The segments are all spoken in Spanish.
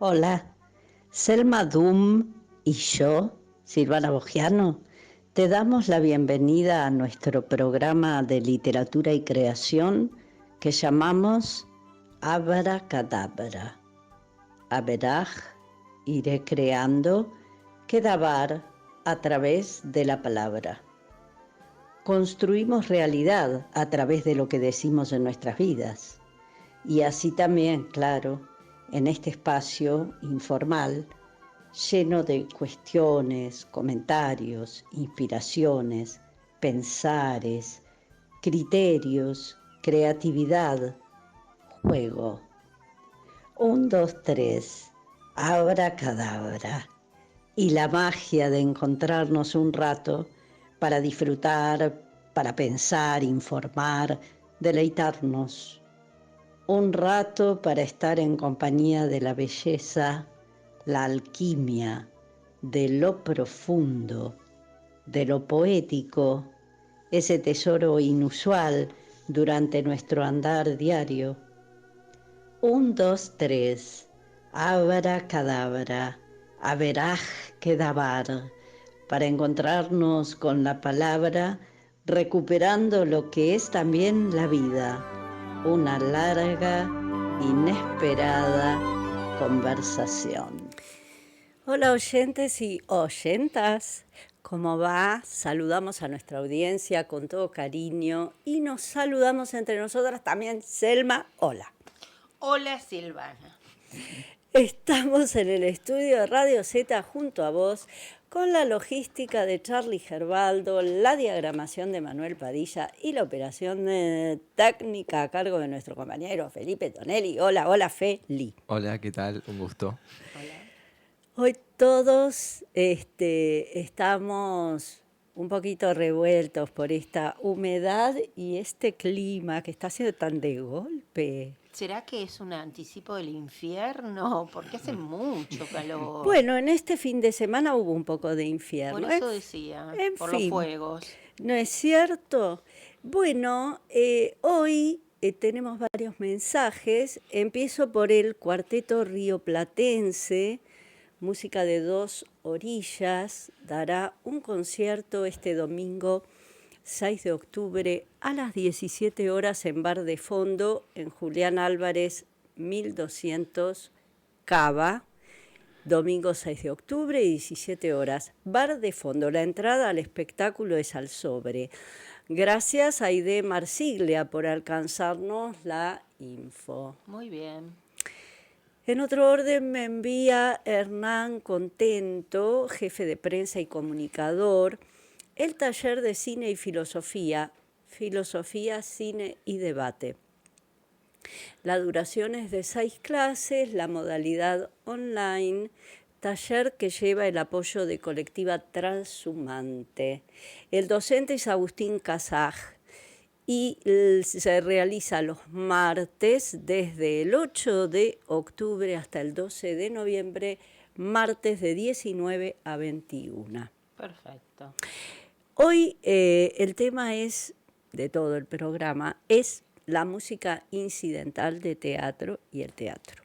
Hola, Selma Dum y yo, Silvana Bojano, te damos la bienvenida a nuestro programa de literatura y creación que llamamos Abracadabra. Averaj, iré creando, Kedabar a través de la palabra. Construimos realidad a través de lo que decimos en nuestras vidas. Y así también, claro, en este espacio informal, lleno de cuestiones, comentarios, inspiraciones, pensares, criterios, creatividad, juego. 1, 2, 3, abracadabra. Y la magia de encontrarnos un rato para disfrutar, para pensar, informar, deleitarnos. Un rato para estar en compañía de la belleza, la alquimia, de lo profundo, de lo poético, ese tesoro inusual durante nuestro andar diario. 1, 2, 3, abracadabra, averaj kedabar, para encontrarnos con la palabra, recuperando lo que es también la vida, una larga, inesperada conversación. Hola oyentes y oyentas, ¿cómo va? Saludamos a nuestra audiencia con todo cariño y nos saludamos entre nosotras también. Selma, hola. Hola Silvana. Estamos en el estudio de Radio Z junto a vos con la logística de Charlie Gerbaldo, la diagramación de Manuel Padilla y la operación técnica a cargo de nuestro compañero Felipe Tonelli. Hola, hola Feli. Hola, ¿qué tal? Un gusto. Hola. Hoy todos estamos un poquito revueltos por esta humedad y este clima que está haciendo tan de golpe. ¿Será que es un anticipo del infierno? Porque hace mucho calor. Bueno, en este fin de semana hubo un poco de infierno. Por eso decía, en por fin, los fuegos. ¿No es cierto? Bueno, hoy tenemos varios mensajes. Empiezo por el Cuarteto Rioplatense, música de Dos Orillas. Dará un concierto este domingo 6 de octubre a las 17 horas en Bar de Fondo, en Julián Álvarez 1200 Cava. Domingo 6 de octubre, 17 horas. Bar de Fondo. La entrada al espectáculo es al sobre. Gracias a Aide Marsiglia por alcanzarnos la info. Muy bien. En otro orden me envía Hernán Contento, jefe de prensa y comunicador, el taller de cine y filosofía, cine y debate. La duración es de 6 clases, la modalidad online, taller que lleva el apoyo de Colectiva Transhumante. El docente es Agustín Casaj y se realiza los martes desde el 8 de octubre hasta el 12 de noviembre, martes de 19 a 21. Perfecto. Hoy el tema es, de todo el programa, es la música incidental de teatro y el teatro.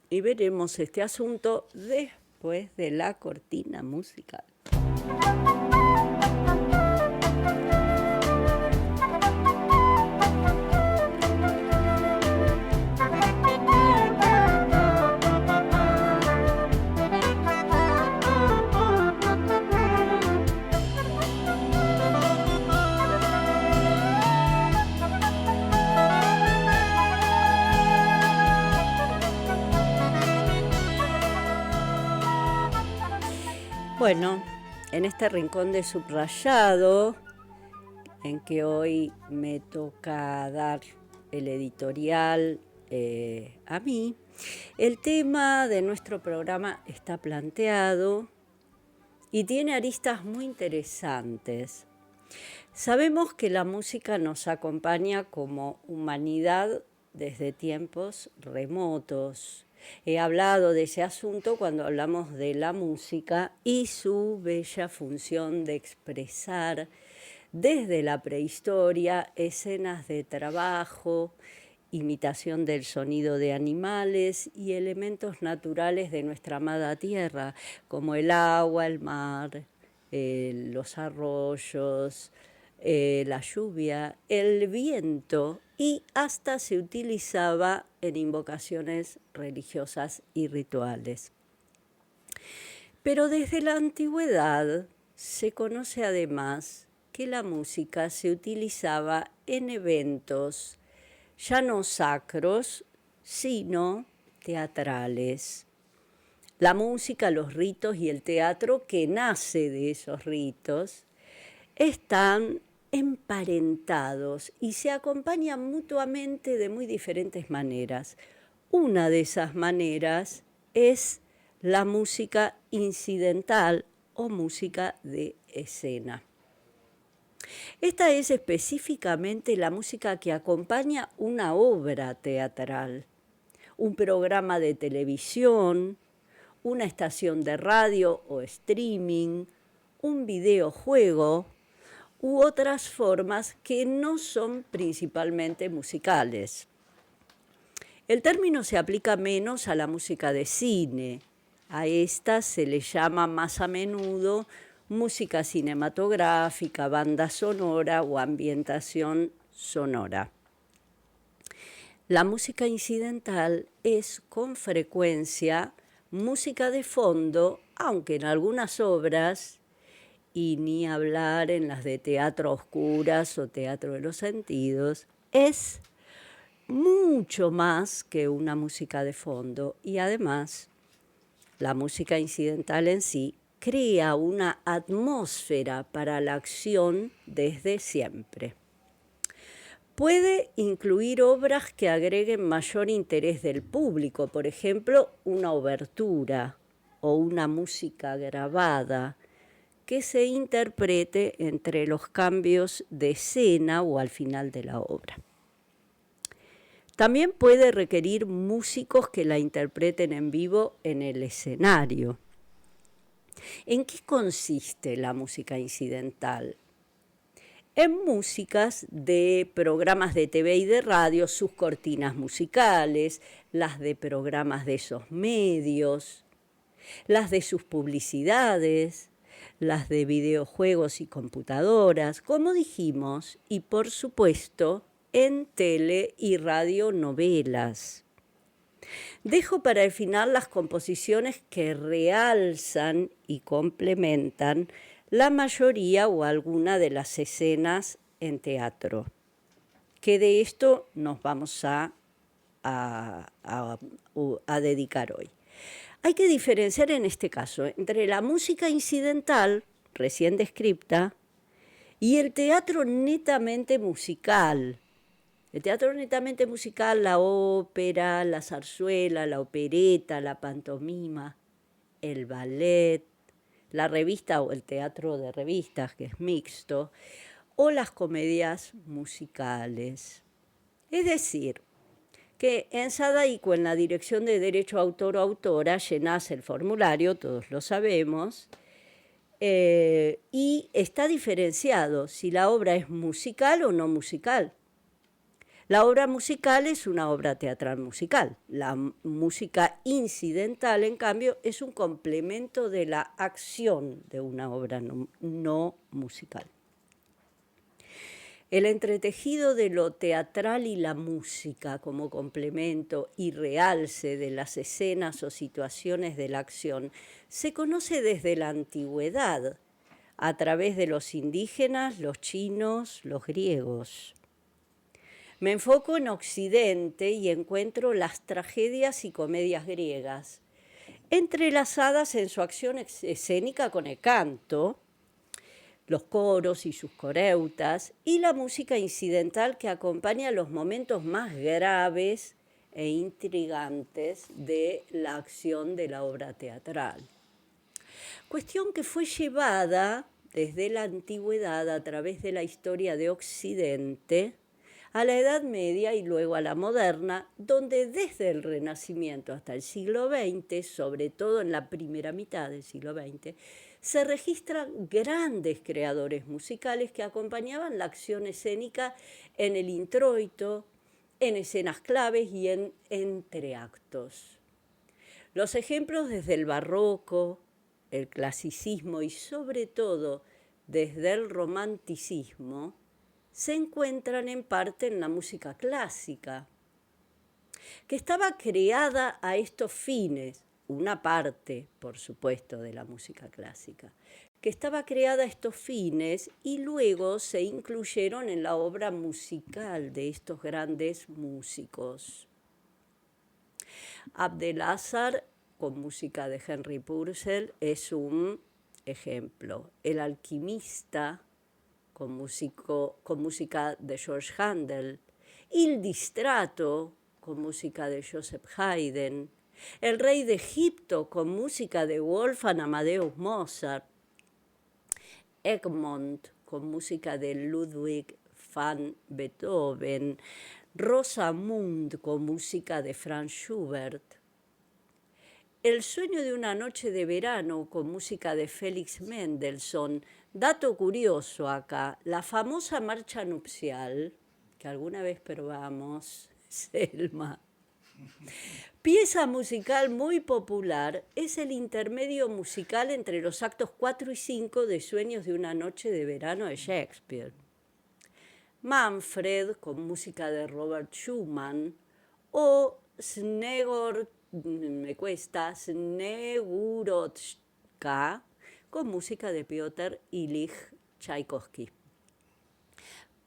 Y veremos este asunto después de la cortina musical. Bueno, en este rincón de subrayado, en que hoy me toca dar el editorial a mí, el tema de nuestro programa está planteado y tiene aristas muy interesantes. Sabemos que la música nos acompaña como humanidad desde tiempos remotos. He hablado de ese asunto cuando hablamos de la música y su bella función de expresar desde la prehistoria escenas de trabajo imitación del sonido de animales y elementos naturales de nuestra amada tierra, como el agua, el mar, los arroyos, la lluvia, el viento, y hasta se utilizaba en invocaciones religiosas y rituales. Pero desde la antigüedad se conoce además que la música se utilizaba en eventos ya no sacros, sino teatrales. La música, los ritos y el teatro que nace de esos ritos están emparentados y se acompañan mutuamente de muy diferentes maneras. Una de esas maneras es la música incidental o música de escena. Esta es específicamente la música que acompaña una obra teatral, un programa de televisión, una estación de radio o streaming, un videojuego u otras formas que no son principalmente musicales. El término se aplica menos a la música de cine. A esta se le llama más a menudo música cinematográfica, banda sonora o ambientación sonora. La música incidental es con frecuencia música de fondo, aunque en algunas obras, y ni hablar en las de teatro a oscuras o teatro de los sentidos, es mucho más que una música de fondo, y además la música incidental en sí crea una atmósfera para la acción desde siempre. Puede incluir obras que agreguen mayor interés del público, por ejemplo, una obertura o una música grabada que se interprete entre los cambios de escena o al final de la obra. También puede requerir músicos que la interpreten en vivo en el escenario. ¿En qué consiste la música incidental? En músicas de programas de TV y de radio, sus cortinas musicales, las de programas de esos medios, las de sus publicidades, las de videojuegos y computadoras, como dijimos, y por supuesto en tele y radionovelas. Dejo para el final las composiciones que realzan y complementan la mayoría o alguna de las escenas en teatro, que de esto nos vamos a dedicar hoy. Hay que diferenciar en este caso entre la música incidental, recién descrita, y el teatro netamente musical. El teatro netamente musical, la ópera, la zarzuela, la opereta, la pantomima, el ballet, la revista o el teatro de revistas, que es mixto, o las comedias musicales. Es decir, que en Sadaico, en la Dirección de Derecho Autor o Autora, llenás el formulario, todos lo sabemos, y está diferenciado si la obra es musical o no musical. La obra musical es una obra teatral musical. La música incidental, en cambio, es un complemento de la acción de una obra no musical. El entretejido de lo teatral y la música como complemento y realce de las escenas o situaciones de la acción se conoce desde la antigüedad, a través de los indígenas, los chinos, los griegos. Me enfoco en Occidente y encuentro las tragedias y comedias griegas, entrelazadas en su acción escénica con el canto, los coros y sus coreutas, y la música incidental que acompaña los momentos más graves e intrigantes de la acción de la obra teatral. Cuestión que fue llevada desde la antigüedad a través de la historia de Occidente a la Edad Media y luego a la moderna, donde desde el Renacimiento hasta el siglo XX, sobre todo en la primera mitad del siglo XX, se registran grandes creadores musicales que acompañaban la acción escénica en el introito, en escenas claves y en entreactos. Los ejemplos desde el barroco, el clasicismo y sobre todo desde el romanticismo se encuentran en parte en la música clásica, que estaba creada a estos fines, una parte, por supuesto, de la música clásica, que estaba creada a estos fines y luego se incluyeron en la obra musical de estos grandes músicos. Abdelazar, con música de Henry Purcell, es un ejemplo. El alquimista, con música de George Handel. Il Distrato, con música de Joseph Haydn. El rey de Egipto, con música de Wolfgang Amadeus Mozart. Egmont, con música de Ludwig van Beethoven. Rosamund, con música de Franz Schubert. El sueño de una noche de verano, con música de Félix Mendelssohn. Dato curioso acá, la famosa marcha nupcial, que alguna vez probamos, Selma, pieza musical muy popular, es el intermedio musical entre los actos 4 y 5 de Sueños de una noche de verano de Shakespeare. Manfred, con música de Robert Schumann, o Snegurochka, con música de Piotr Ilich Tchaikovsky.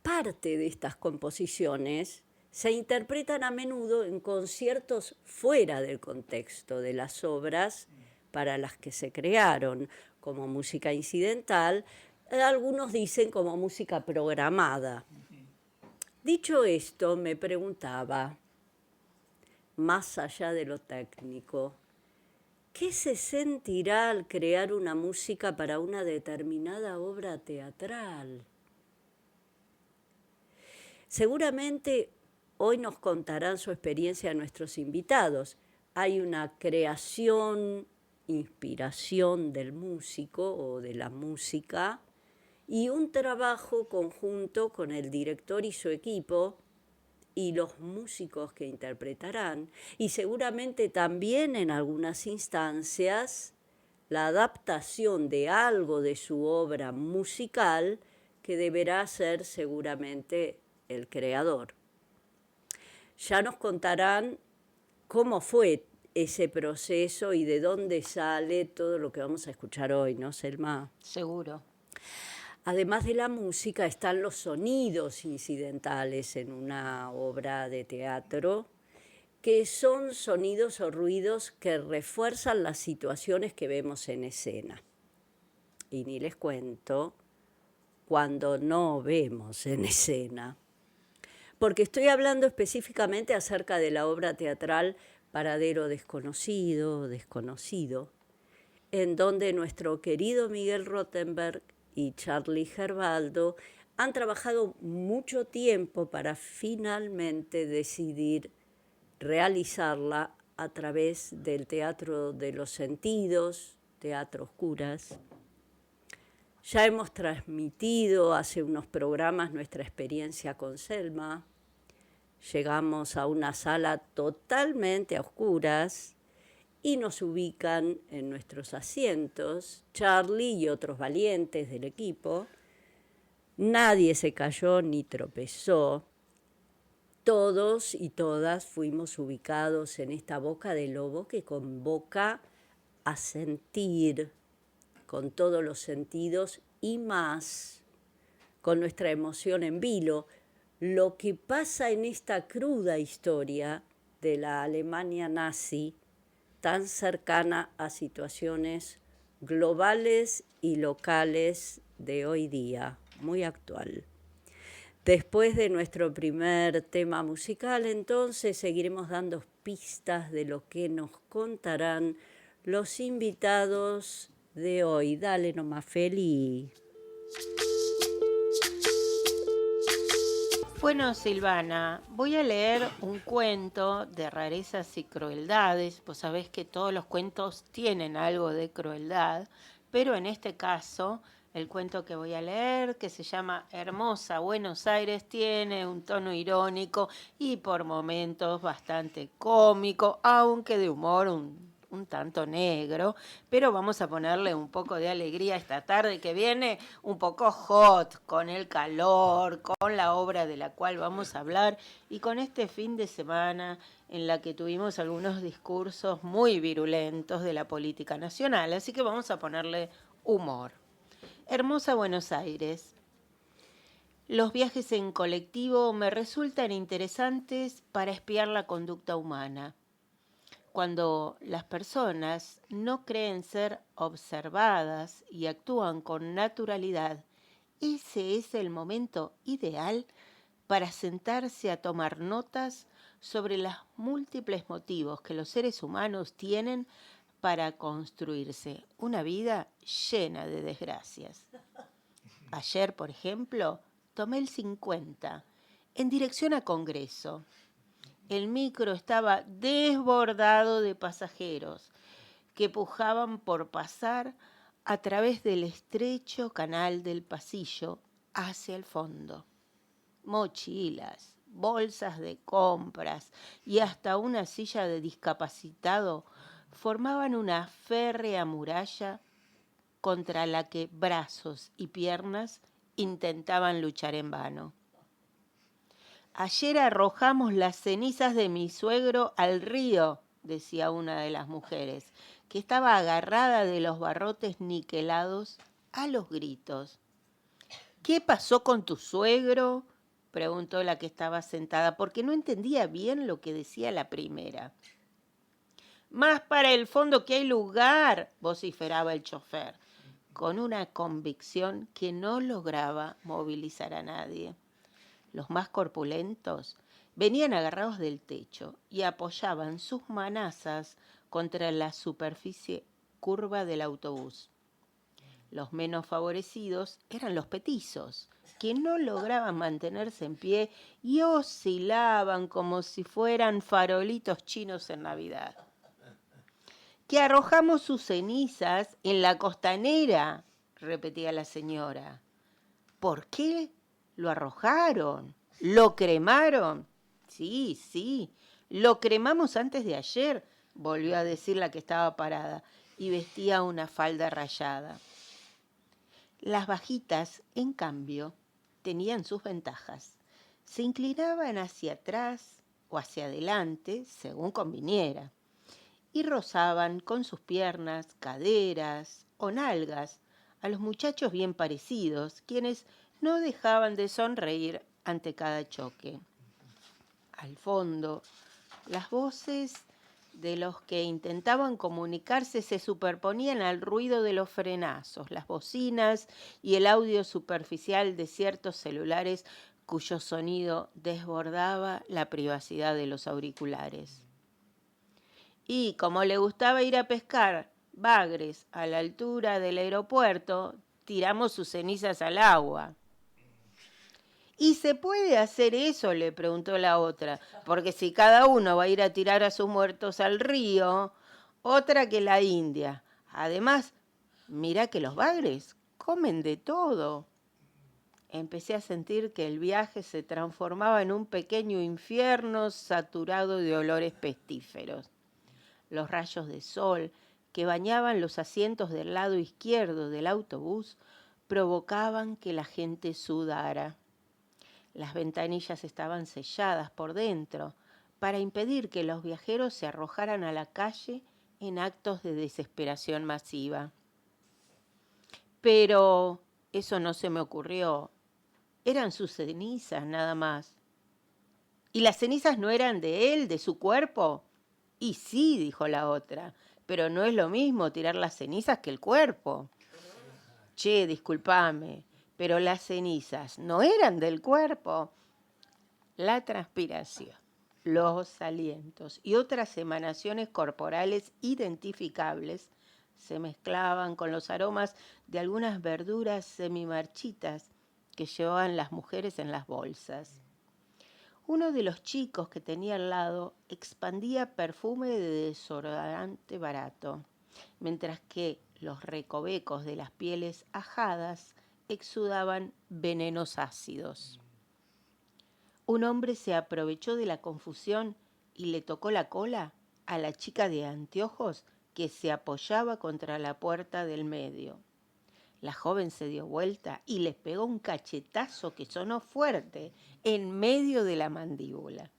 Parte de estas composiciones se interpretan a menudo en conciertos fuera del contexto de las obras para las que se crearon, como música incidental, algunos dicen como música programada. Dicho esto, me preguntaba, más allá de lo técnico, ¿qué se sentirá al crear una música para una determinada obra teatral? Seguramente hoy nos contarán su experiencia nuestros invitados. Hay una creación, inspiración del músico o de la música y un trabajo conjunto con el director y su equipo y los músicos que interpretarán, y seguramente también en algunas instancias la adaptación de algo de su obra musical que deberá ser seguramente el creador. Ya nos contarán cómo fue ese proceso y de dónde sale todo lo que vamos a escuchar hoy, ¿no, Selma? Seguro. Además de la música están los sonidos incidentales en una obra de teatro, que son sonidos o ruidos que refuerzan las situaciones que vemos en escena. Y ni les cuento cuando no vemos en escena. Porque estoy hablando específicamente acerca de la obra teatral Paradero Desconocido, en donde nuestro querido Miguel Rothenberg y Charlie Gerbaldo han trabajado mucho tiempo para finalmente decidir realizarla a través del teatro de los sentidos, teatro oscuras. Ya hemos transmitido hace unos programas nuestra experiencia con Selma. Llegamos a una sala totalmente a oscuras y nos ubican en nuestros asientos, Charlie y otros valientes del equipo. Nadie se cayó ni tropezó. Todos y todas fuimos ubicados en esta boca de lobo que convoca a sentir con todos los sentidos y más, con nuestra emoción en vilo, lo que pasa en esta cruda historia de la Alemania nazi, tan cercana a situaciones globales y locales de hoy día, muy actual. Después de nuestro primer tema musical, entonces seguiremos dando pistas de lo que nos contarán los invitados de hoy. Dale nomás, Feli. Bueno, Silvana, voy a leer un cuento de rarezas y crueldades. Vos sabés que todos los cuentos tienen algo de crueldad, pero en este caso El cuento que voy a leer, que se llama Hermosa Buenos Aires, tiene un tono irónico y por momentos bastante cómico, aunque de humor un tanto negro, pero vamos a ponerle un poco de alegría esta tarde que viene un poco hot, con el calor, con la obra de la cual vamos a hablar y con este fin de semana en la que tuvimos algunos discursos muy virulentos de la política nacional, así que vamos a ponerle humor. Hermosa Buenos Aires. Los viajes en colectivo me resultan interesantes para espiar la conducta humana. Cuando las personas no creen ser observadas y actúan con naturalidad, ese es el momento ideal para sentarse a tomar notas sobre los múltiples motivos que los seres humanos tienen para construirse una vida llena de desgracias. Ayer, por ejemplo, tomé el 50 en dirección a Congreso. El micro estaba desbordado de pasajeros que pujaban por pasar a través del estrecho canal del pasillo hacia el fondo. Mochilas, bolsas de compras y hasta una silla de discapacitado formaban una férrea muralla contra la que brazos y piernas intentaban luchar en vano. Ayer arrojamos las cenizas de mi suegro al río, decía una de las mujeres, que estaba agarrada de los barrotes niquelados a los gritos. ¿Qué pasó con tu suegro?, preguntó la que estaba sentada, porque no entendía bien lo que decía la primera. Más para el fondo que hay lugar, vociferaba el chofer, con una convicción que no lograba movilizar a nadie. Los más corpulentos venían agarrados del techo y apoyaban sus manazas contra la superficie curva del autobús. Los menos favorecidos eran los petizos, que no lograban mantenerse en pie y oscilaban como si fueran farolitos chinos en Navidad. Que arrojamos sus cenizas en la costanera, repetía la señora. ¿Por qué lo arrojaron? ¿Lo cremaron? Sí, lo cremamos antes de ayer, volvió a decir la que estaba parada y vestía una falda rayada. Las bajitas, en cambio, tenían sus ventajas. Se inclinaban hacia atrás o hacia adelante, según conviniera, y rozaban con sus piernas, caderas o nalgas a los muchachos bien parecidos, quienes no dejaban de sonreír ante cada choque. Al fondo, las voces de los que intentaban comunicarse se superponían al ruido de los frenazos, las bocinas y el audio superficial de ciertos celulares cuyo sonido desbordaba la privacidad de los auriculares. Y como le gustaba ir a pescar bagres a la altura del aeropuerto, tiramos sus cenizas al agua. ¿Y se puede hacer eso?, le preguntó la otra, porque si cada uno va a ir a tirar a sus muertos al río, otra que la India. Además, mira que los bagres comen de todo. Empecé a sentir que el viaje se transformaba en un pequeño infierno saturado de olores pestíferos. Los rayos de sol que bañaban los asientos del lado izquierdo del autobús provocaban que la gente sudara. Las ventanillas estaban selladas por dentro para impedir que los viajeros se arrojaran a la calle en actos de desesperación masiva. Pero eso no se me ocurrió. Eran sus cenizas nada más. ¿Y las cenizas no eran de él, de su cuerpo? Y sí, dijo la otra, pero no es lo mismo tirar las cenizas que el cuerpo. Che, discúlpame, pero las cenizas no eran del cuerpo. La transpiración, los alientos y otras emanaciones corporales identificables se mezclaban con los aromas de algunas verduras semimarchitas que llevaban las mujeres en las bolsas. Uno de los chicos que tenía al lado expandía perfume de desodorante barato. mientras que los recovecos de las pieles ajadas exudaban venenos ácidos. Un hombre se aprovechó de la confusión y le tocó la cola a la chica de anteojos que se apoyaba contra la puerta del medio. La joven se dio vuelta y les pegó un cachetazo que sonó fuerte en medio de la mandíbula.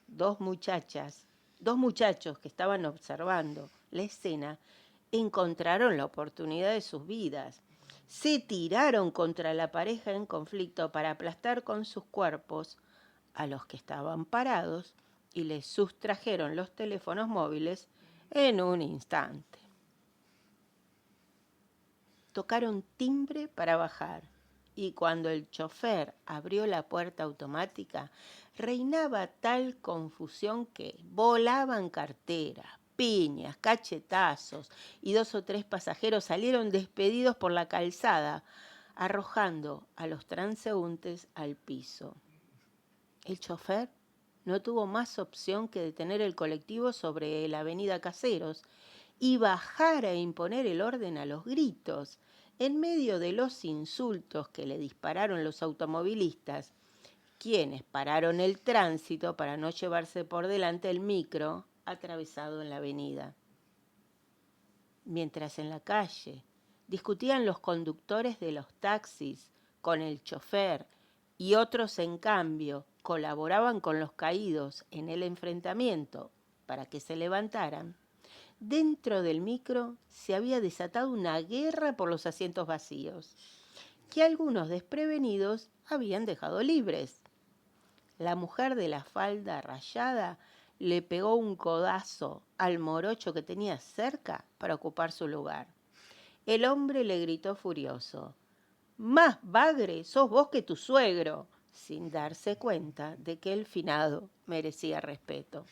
Dos muchachos que estaban observando la escena encontraron la oportunidad de sus vidas. Se tiraron contra la pareja en conflicto para aplastar con sus cuerpos a los que estaban parados y les sustrajeron los teléfonos móviles en un instante. Tocaron timbre para bajar y cuando el chofer abrió la puerta automática, reinaba tal confusión que volaban carteras, piñas, cachetazos y 2 o 3 pasajeros salieron despedidos por la calzada, arrojando a los transeúntes al piso. El chofer no tuvo más opción que detener el colectivo sobre la avenida Caseros y bajar a imponer el orden a los gritos. En medio de los insultos que le dispararon los automovilistas, quienes pararon el tránsito para no llevarse por delante el micro atravesado en la avenida. Mientras en la calle discutían los conductores de los taxis con el chofer y otros, en cambio, colaboraban con los caídos en el enfrentamiento para que se levantaran, dentro del micro se había desatado una guerra por los asientos vacíos, que algunos desprevenidos habían dejado libres. La mujer de la falda rayada le pegó un codazo al morocho que tenía cerca para ocupar su lugar. El hombre le gritó furioso: «Más bagre sos vos que tu suegro», sin darse cuenta de que el finado merecía respeto.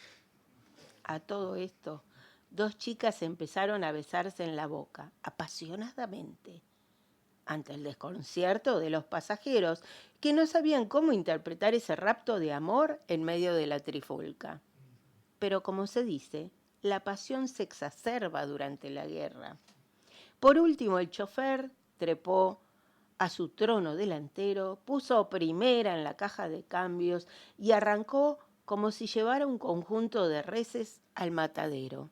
A todo esto, 2 chicas empezaron a besarse en la boca, apasionadamente, ante el desconcierto de los pasajeros, que no sabían cómo interpretar ese rapto de amor en medio de la trifulca. Pero como se dice, la pasión se exacerba durante la guerra. Por último, el chofer trepó a su trono delantero, puso primera en la caja de cambios y arrancó como si llevara un conjunto de reses al matadero.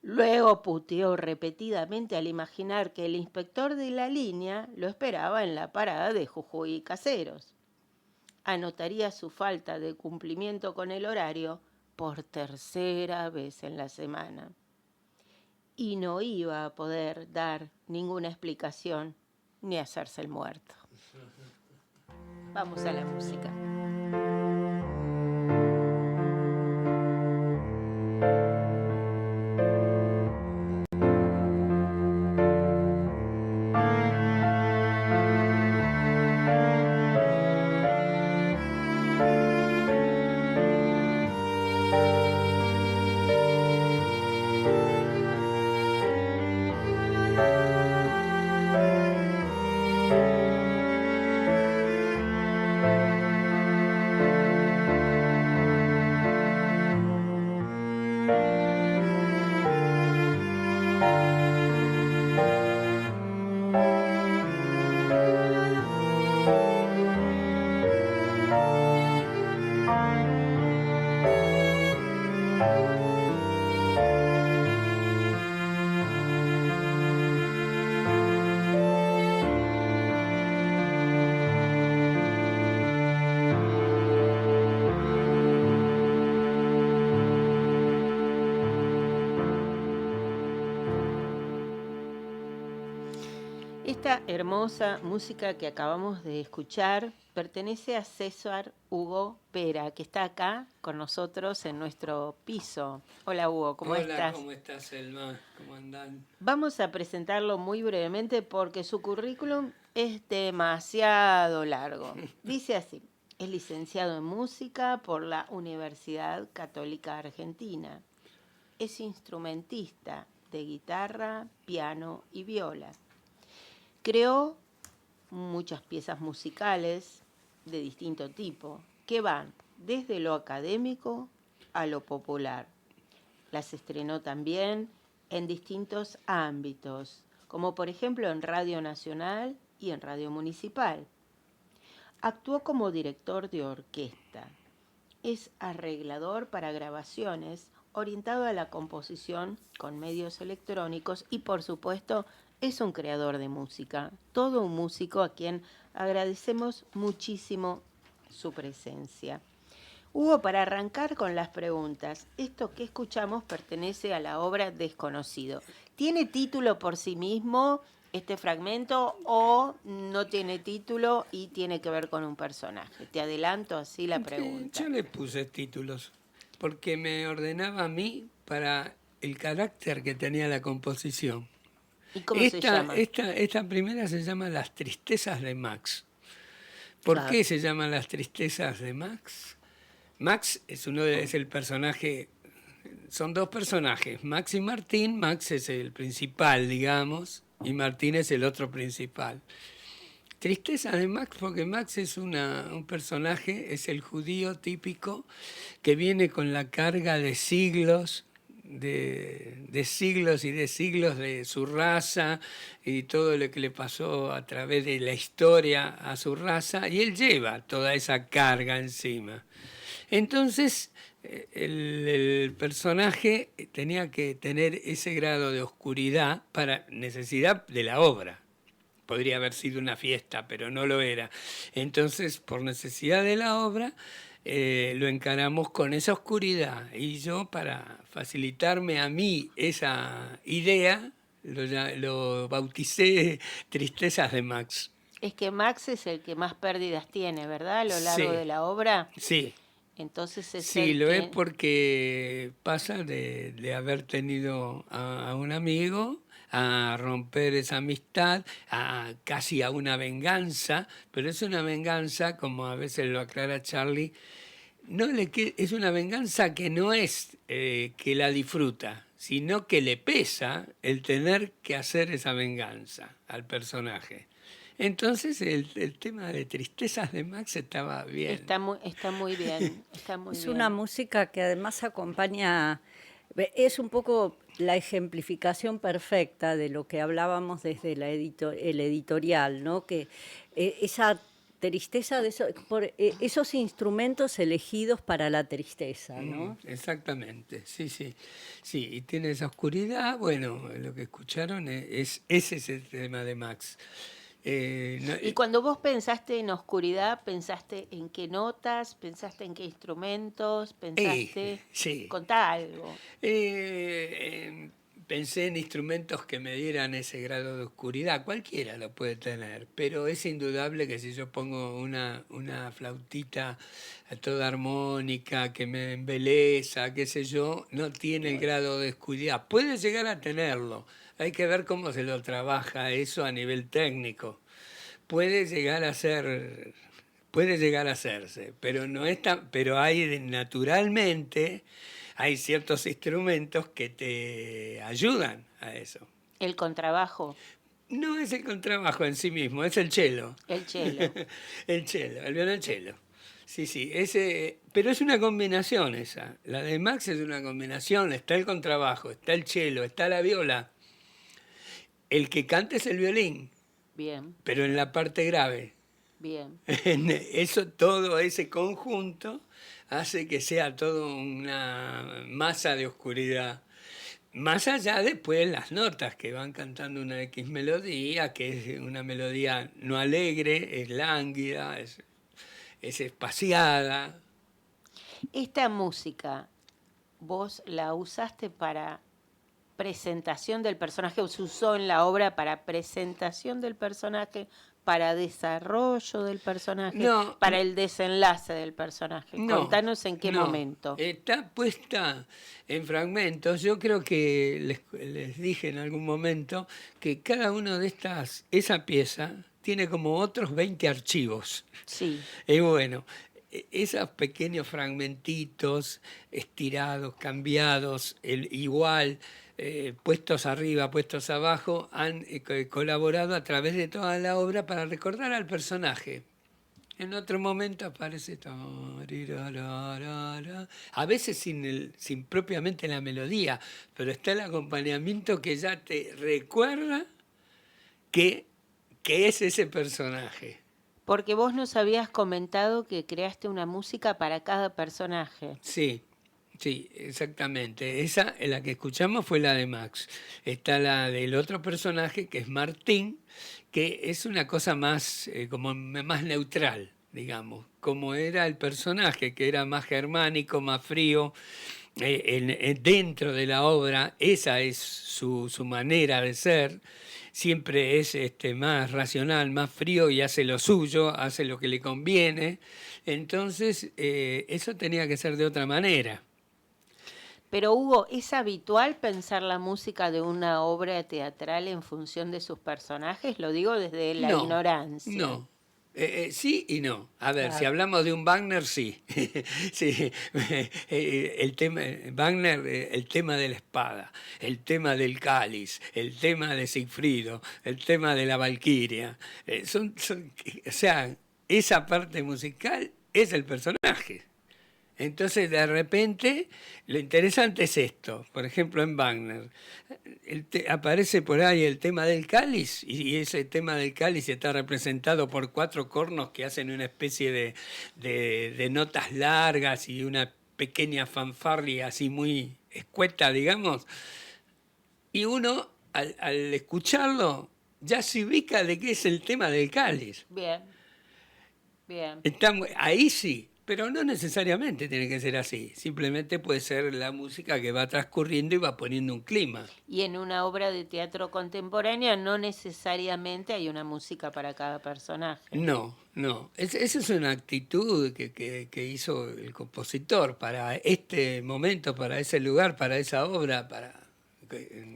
Luego puteó repetidamente al imaginar que el inspector de la línea lo esperaba en la parada de Jujuy y Caseros. Anotaría su falta de cumplimiento con el horario por 3ª vez en la semana. Y no iba a poder dar ninguna explicación ni hacerse el muerto. Vamos a la música. Esta hermosa música que acabamos de escuchar pertenece a César Hugo Pera, que está acá con nosotros en nuestro piso. Hola Hugo, ¿cómo estás? Hola, ¿cómo estás, Selma? ¿Cómo andan? Vamos a presentarlo muy brevemente porque su currículum es demasiado largo. Dice así: es licenciado en música por la Universidad Católica Argentina. Es instrumentista de guitarra, piano y viola. Creó muchas piezas musicales de distinto tipo, que van desde lo académico a lo popular. Las estrenó también en distintos ámbitos, como por ejemplo en Radio Nacional y en Radio Municipal. Actuó como director de orquesta. Es arreglador para grabaciones, orientado a la composición con medios electrónicos y, por supuesto, es un creador de música, todo un músico a quien agradecemos muchísimo su presencia. Hugo, para arrancar con las preguntas, esto que escuchamos pertenece a la obra Desconocido. ¿Tiene título por sí mismo este fragmento o no tiene título y tiene que ver con un personaje? Te adelanto así la pregunta. Yo le puse títulos porque me ordenaba a mí para el carácter que tenía la composición. ¿Y cómo se llama? Esta primera se llama Las tristezas de Max. ¿Por qué se llaman Las tristezas de Max? Max es el personaje, son dos personajes, Max y Martín. Max es el principal, digamos, y Martín es el otro principal. Tristeza de Max porque Max es un personaje, es el judío típico que viene con la carga de siglos, de siglos y de siglos de su raza y todo lo que le pasó a través de la historia a su raza, y él lleva toda esa carga encima. Entonces, el personaje tenía que tener ese grado de oscuridad para necesidad de la obra. Podría haber sido una fiesta, pero no lo era. Entonces, por necesidad de la obra, lo encaramos con esa oscuridad. Y yo, para facilitarme a mí esa idea, lo bauticé Tristezas de Max. Es que Max es el que más pérdidas tiene, ¿verdad? A lo largo de la obra. Sí. Entonces es sí, lo es porque pasa de haber tenido a un amigo a romper esa amistad, casi a una venganza, pero es una venganza, como a veces lo aclara Charlie, es una venganza que no es que la disfruta, sino que le pesa el tener que hacer esa venganza al personaje. Entonces el tema de Tristezas de Max estaba bien. Está muy bien. Es una música que además acompaña, es un poco la ejemplificación perfecta de lo que hablábamos desde el editorial, ¿no? Que esa tristeza de por esos instrumentos elegidos para la tristeza, ¿no? Exactamente, sí, y tiene esa oscuridad. Bueno, lo que escucharon ese es el tema de Max. Y cuando vos pensaste en oscuridad, ¿pensaste en qué notas? ¿Pensaste en qué instrumentos? ¿Pensaste? Sí. Contá algo. Pensé en instrumentos que me dieran ese grado de oscuridad. Cualquiera lo puede tener, pero es indudable que si yo pongo una flautita a toda armónica que me embeleza, qué sé yo, no tiene el grado de oscuridad. Puede llegar a tenerlo. Hay que ver cómo se lo trabaja eso a nivel técnico. Puede llegar a hacerse, pero no es pero hay naturalmente hay ciertos instrumentos que te ayudan a eso. ¿El contrabajo? No es el contrabajo en sí mismo, es el cello. El cello. el violonchelo. Sí, pero es una combinación esa. La de Max es una combinación, está el contrabajo, está el cello, está la viola. El que canta es el violín. Bien. Pero en la parte grave. Bien. Todo ese conjunto hace que sea todo una masa de oscuridad. Más allá después las notas que van cantando una X melodía, que es una melodía no alegre, es lánguida, es espaciada. Esta música, ¿vos la usaste para presentación del personaje, o se usó en la obra para presentación del personaje, para desarrollo del personaje, para el desenlace del personaje? Contanos en qué momento. Está puesta en fragmentos. Yo creo que les dije en algún momento que cada uno de esa pieza tiene como otros 20 archivos. Sí. Y bueno, esos pequeños fragmentitos estirados, cambiados, igual, puestos arriba, puestos abajo, han colaborado a través de toda la obra para recordar al personaje. En otro momento aparece a veces sin propiamente la melodía, pero está el acompañamiento que ya te recuerda que es ese personaje. Porque vos nos habías comentado que creaste una música para cada personaje. Sí, exactamente. Esa, la que escuchamos fue la de Max. Está la del otro personaje, que es Martín, que es una cosa más, como más neutral, digamos. Como era el personaje, que era más germánico, más frío. Dentro de la obra, esa es su manera de ser. Siempre es más racional, más frío y hace lo suyo, hace lo que le conviene. Entonces, eso tenía que ser de otra manera. Pero Hugo, ¿es habitual pensar la música de una obra teatral en función de sus personajes? Lo digo desde la ignorancia. No. Sí y no. A ver, Claro. si hablamos de un Wagner, sí. Sí. El tema Wagner, el tema de la espada, el tema del cáliz, el tema de Sigfrido, el tema de la Valquiria. O sea, esa parte musical es el personaje. Entonces, de repente, lo interesante es esto. Por ejemplo, en Wagner, aparece por ahí el tema del cáliz, y ese tema del cáliz está representado por 4 cornos que hacen una especie de notas largas y una pequeña fanfarria así muy escueta, digamos. Y uno, al escucharlo, ya se ubica de qué es el tema del cáliz. Bien. Ahí sí. Pero no necesariamente tiene que ser así. Simplemente puede ser la música que va transcurriendo y va poniendo un clima. Y en una obra de teatro contemporánea no necesariamente hay una música para cada personaje. No. Esa es una actitud que hizo el compositor para este momento, para ese lugar, para esa obra,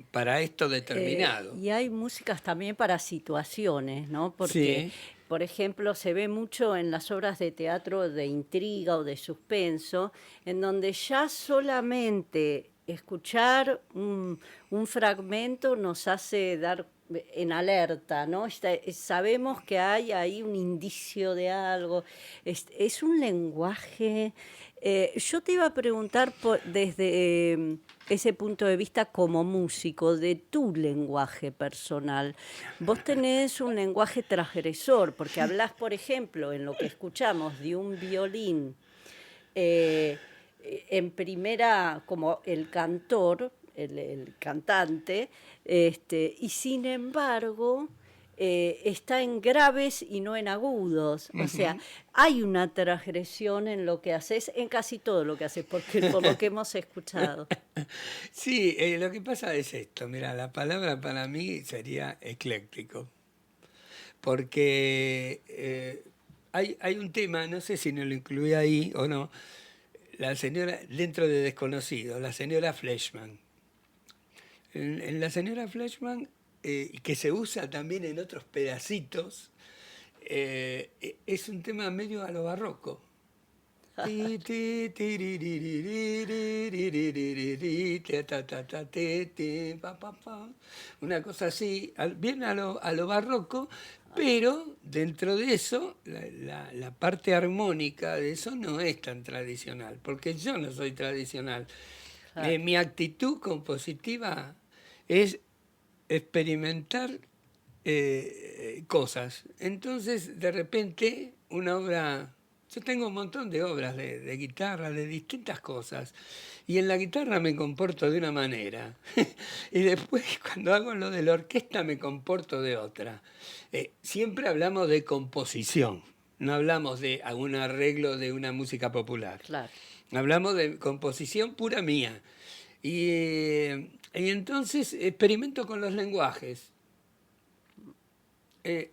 para esto determinado. Y hay músicas también para situaciones, ¿no? Porque, por ejemplo, se ve mucho en las obras de teatro de intriga o de suspenso, en donde ya solamente escuchar un fragmento nos hace dar en alerta, ¿no? Sabemos que hay ahí un indicio de algo. Es un lenguaje. Yo te iba a preguntar desde ese punto de vista como músico, de tu lenguaje personal. Vos tenés un lenguaje transgresor, porque hablás, por ejemplo, en lo que escuchamos, de un violín en primera como el cantor, el cantante, y sin embargo está en graves y no en agudos. O sea, hay una transgresión en lo que haces, en casi todo lo que haces, por lo que hemos escuchado. Sí, lo que pasa es esto. Mira, la palabra para mí sería ecléctico. Porque hay un tema, no sé si no lo incluí ahí o no, la señora, dentro de Desconocido, la señora Fleischmann. En la señora Fleischmann, que se usa también en otros pedacitos, es un tema medio a lo barroco. Una cosa así, bien a lo barroco, pero dentro de eso, la parte armónica de eso no es tan tradicional, porque yo no soy tradicional. Mi actitud compositiva es experimentar cosas. Entonces, de repente, una obra... Yo tengo un montón de obras de guitarra, de distintas cosas, y en la guitarra me comporto de una manera, y después cuando hago lo de la orquesta me comporto de otra. Siempre hablamos de composición, no hablamos de algún arreglo de una música popular. Claro. Hablamos de composición pura mía. Y entonces experimento con los lenguajes.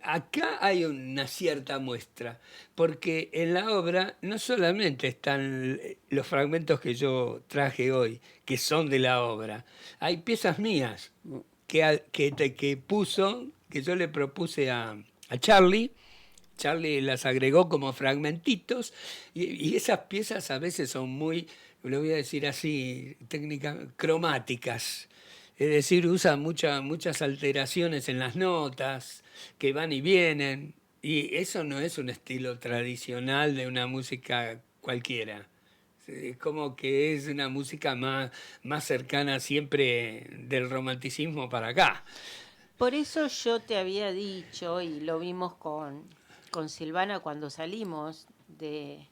Acá hay una cierta muestra, porque en la obra no solamente están los fragmentos que yo traje hoy, que son de la obra, hay piezas mías que yo le propuse a Charlie. Charlie las agregó como fragmentitos, y esas piezas a veces son muy, lo voy a decir así, cromáticas. Es decir, usa muchas alteraciones en las notas que van y vienen. Y eso no es un estilo tradicional de una música cualquiera. Es como que es una música más cercana siempre del romanticismo para acá. Por eso yo te había dicho, y lo vimos con Silvana cuando salimos de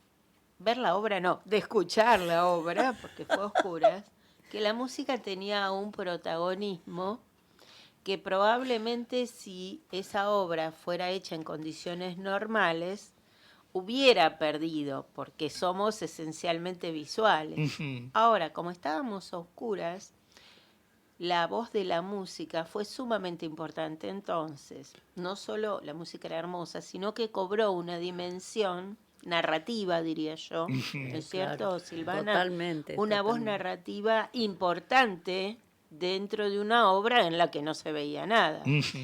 ver la obra, no, de escuchar la obra, porque fue a oscuras, que la música tenía un protagonismo que probablemente si esa obra fuera hecha en condiciones normales, hubiera perdido, porque somos esencialmente visuales. Ujú. Ahora, como estábamos a oscuras, la voz de la música fue sumamente importante. Entonces, no solo la música era hermosa, sino que cobró una dimensión narrativa, diría yo, ¿no es cierto, Claro, Silvana? totalmente, Una voz totalmente. narrativa importante dentro de una obra en la que no se veía nada. Ujú.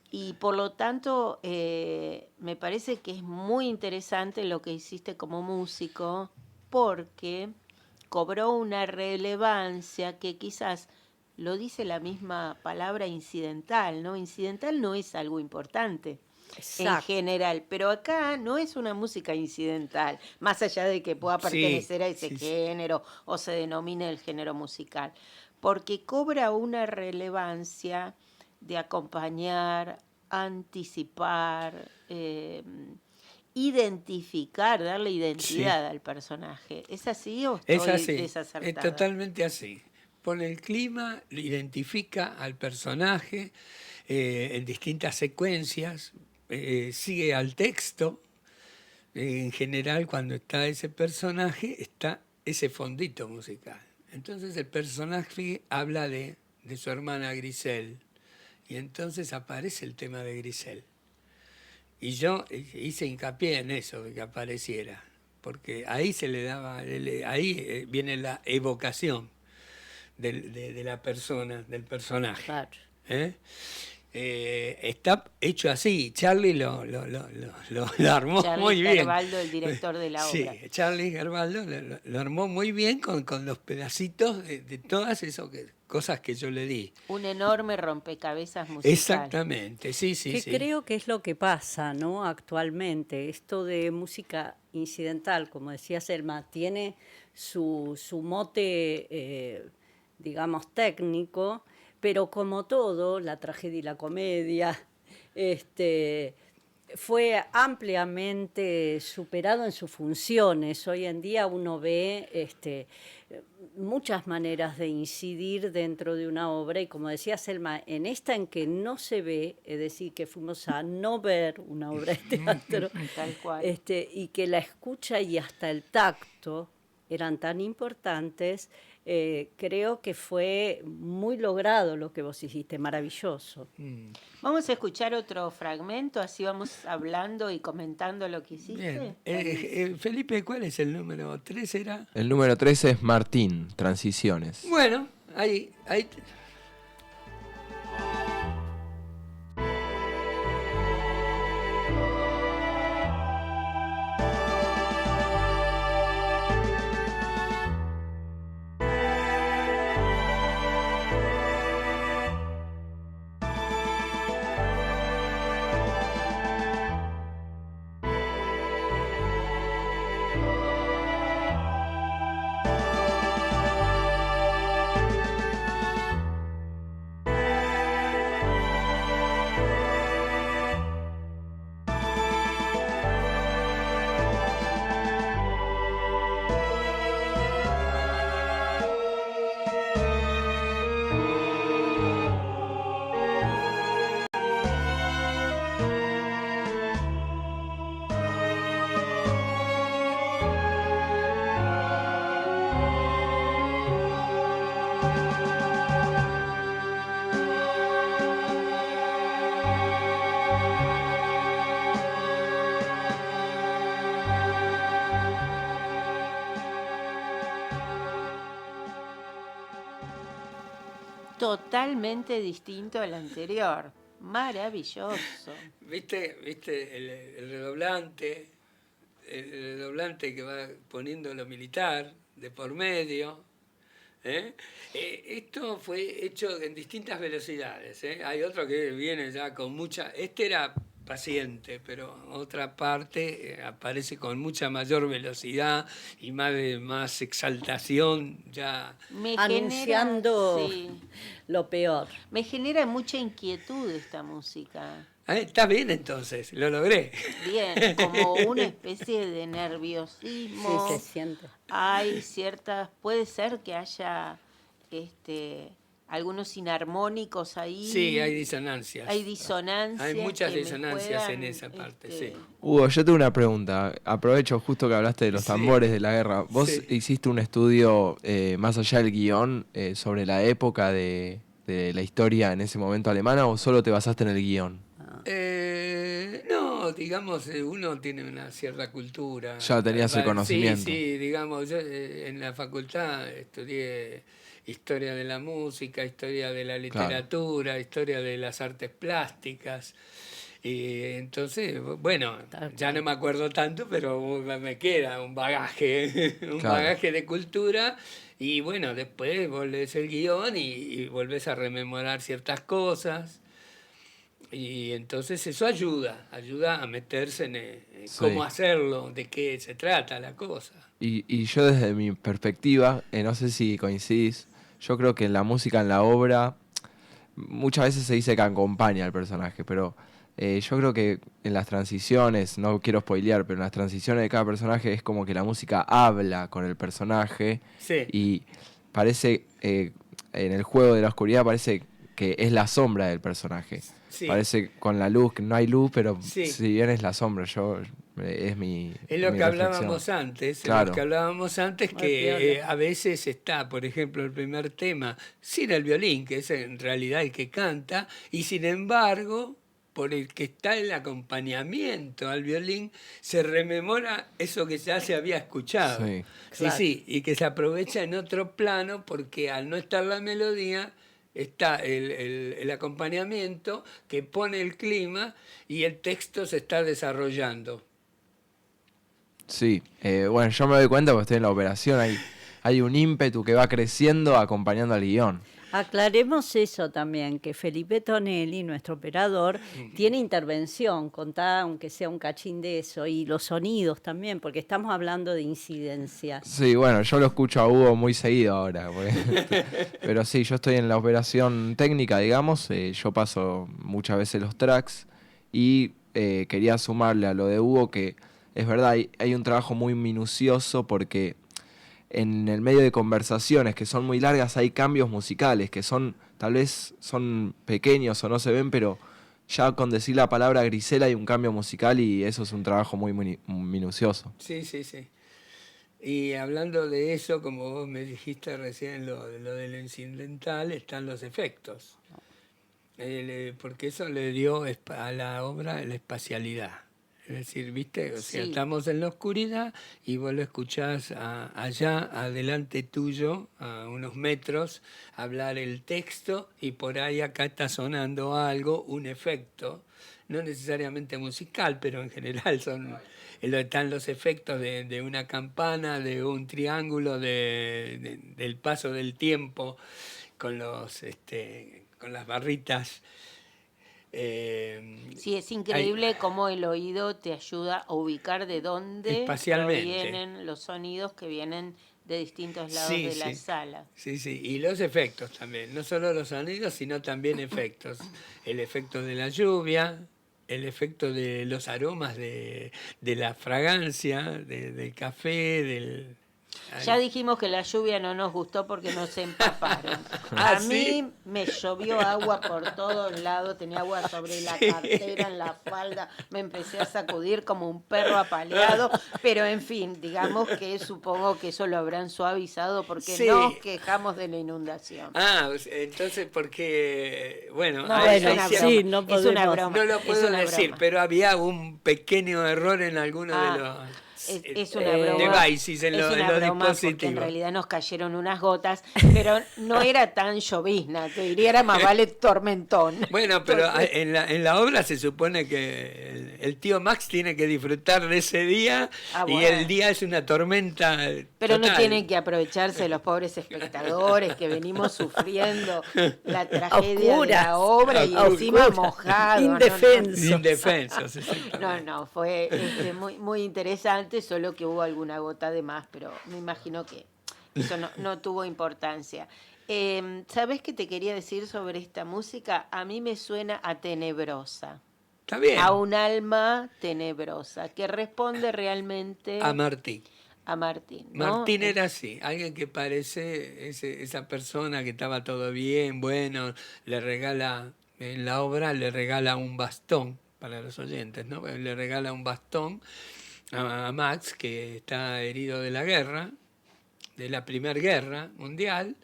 Y por lo tanto, me parece que es muy interesante lo que hiciste como músico, porque cobró una relevancia que quizás lo dice la misma palabra incidental, ¿no? Incidental no es algo importante en Exacto. general, pero acá no es una música incidental, más allá de que pueda Sí, pertenecer a ese sí, sí. género o se denomine el género musical, porque cobra una relevancia de acompañar, anticipar, identificar, darle Sí. identidad al personaje. ¿Es así o Es estoy así, es desacertada? totalmente así. Pone el clima, lo identifica al personaje en distintas secuencias, sigue al texto. En general, cuando está ese personaje, está ese fondito musical. Entonces el personaje habla de su hermana Grisel, y entonces aparece el tema de Grisel. Y yo hice hincapié en eso, de que apareciera, porque ahí se le daba, ahí viene la evocación de la persona, del personaje. Claro. ¿Eh? Está hecho así. Charlie lo armó Charlie muy bien. Carvalho, el director de la Sí, obra. Charlie Garbaldo lo armó muy bien con los pedacitos de todas esas cosas que yo le di. Un enorme rompecabezas musical. Exactamente, sí, sí, Que sí. creo que es lo que pasa, ¿no? Actualmente, esto de música incidental, como decía Selma, tiene su mote, digamos, técnico, pero como todo, la tragedia y la comedia, fue ampliamente superado en sus funciones. Hoy en día uno ve muchas maneras de incidir dentro de una obra y, como decía Selma, en esta en que no se ve, es decir, que fuimos a no ver una obra de teatro, Tal cual. y que la escucha y hasta el tacto eran tan importantes, creo que fue muy logrado lo que vos hiciste, maravilloso. Vamos a escuchar otro fragmento, así vamos hablando y comentando lo que hiciste. Bien. Felipe, ¿cuál es el número 3? ¿Era? El número 13 es Martín, Transiciones. Bueno, ahí. Totalmente distinto al anterior. Maravilloso. ¿Viste el redoblante? El redoblante que va poniendo lo militar de por medio. Esto fue hecho en distintas velocidades. Hay otro que viene ya con mucha... Este era paciente, pero otra parte aparece con mucha mayor velocidad y más exaltación, ya. Anunciando lo peor. Me genera mucha inquietud esta música. Está bien entonces, lo logré. Bien, como una especie de nerviosismo. Sí, se siente. Hay puede ser que haya algunos inarmónicos ahí. Sí, hay disonancias. Hay disonancias. Hay muchas que me disonancias puedan, en esa parte, sí. Hugo, yo tengo una pregunta. Aprovecho justo que hablaste de los Sí. tambores de la guerra. ¿Vos Sí. hiciste un estudio más allá del guión sobre la época de la historia en ese momento alemana o solo te basaste en el guión? No, digamos, uno tiene una cierta cultura. Ya tenías el conocimiento. Sí, digamos, yo en la facultad estudié historia de la música, historia de la literatura, historia de las artes plásticas. Y entonces, bueno, ya no me acuerdo tanto, pero me queda un bagaje, bagaje de cultura. Y bueno, después volvés el guión y volvés a rememorar ciertas cosas. Y entonces eso ayuda a meterse en cómo hacerlo, de qué se trata la cosa. Y yo desde mi perspectiva, no sé si coincidís, yo creo que en la música, en la obra, muchas veces se dice que acompaña al personaje, pero yo creo que en las transiciones, no quiero spoilear, pero en las transiciones de cada personaje es como que la música habla con el personaje y parece, en el juego de la oscuridad parece que es la sombra del personaje. Sí. Parece con la luz, que no hay luz, pero si bien es la sombra, es mi Es lo mi que reflexión. hablábamos antes, Claro. Que a veces está, por ejemplo, el primer tema sin el violín, que es en realidad el que canta, y sin embargo, por el que está el acompañamiento al violín, se rememora eso que ya se había escuchado. Sí. Claro. Y que se aprovecha en otro plano porque al no estar la melodía, está el acompañamiento que pone el clima y el texto se está desarrollando. Sí, bueno, yo me doy cuenta porque estoy en la operación, hay un ímpetu que va creciendo acompañando al guión. Aclaremos eso también, que Felipe Tonelli, nuestro operador, tiene intervención, contá aunque sea un cachín de eso, y los sonidos también, porque estamos hablando de incidencia. Sí, bueno, yo lo escucho a Hugo muy seguido ahora, pero sí, yo estoy en la operación técnica, digamos, yo paso muchas veces los tracks y quería sumarle a lo de Hugo que es verdad, hay un trabajo muy minucioso porque en el medio de conversaciones que son muy largas hay cambios musicales que tal vez son pequeños o no se ven, pero ya con decir la palabra Grisela hay un cambio musical y eso es un trabajo muy minucioso. Sí. Y hablando de eso, como vos me dijiste recién, lo del incidental, están los efectos. Porque eso le dio a la obra la espacialidad. Es decir, ¿viste? O sea, estamos en la oscuridad y vos lo escuchás allá, adelante tuyo, a unos metros, hablar el texto y por ahí acá está sonando algo, un efecto, no necesariamente musical, pero en general están los efectos de una campana, de un triángulo, del paso del tiempo con las barritas. Sí, es increíble cómo el oído te ayuda a ubicar de dónde provienen los sonidos que vienen de distintos lados de la sala. Sí, y los efectos también, no solo los sonidos, sino también efectos. El efecto de la lluvia, el efecto de los aromas de la fragancia, del café, Ya dijimos que la lluvia no nos gustó porque nos empaparon. A mí me llovió agua por todos lados, tenía agua sobre la cartera, en la falda, me empecé a sacudir como un perro apaleado, pero en fin, digamos que supongo que eso lo habrán suavizado porque nos quejamos de la inundación. Entonces porque, bueno, no, es una broma. No lo puedo decir, pero había un pequeño error en alguno de los... Es una broma. devices en Es los una broma porque en dispositivos. realidad nos cayeron unas gotas, pero no era tan llovizna, te diría, era más vale tormentón. Bueno, pero Entonces, en la obra se supone que el tío Max tiene que disfrutar de ese día y bueno. el día es una tormenta Pero total. no tienen que aprovecharse los pobres espectadores que venimos sufriendo la tragedia de Oscuras. la obra y Oscuras. encima mojados. Indefensos. Indefensos. exactamente. No, fue muy, muy interesante, solo que hubo alguna gota de más, pero me imagino que eso no tuvo importancia. ¿Sabés qué te quería decir sobre esta música? A mí me suena a tenebrosa, Está bien. a un alma tenebrosa, que responde realmente A Martín. a Martín, ¿no? Martín era así, alguien que parece esa persona que estaba todo bien, bueno, le regala, en la obra le regala un bastón, para los oyentes, ¿no? Le regala un bastón a Max, que está herido de la guerra, de la Primera Guerra Mundial,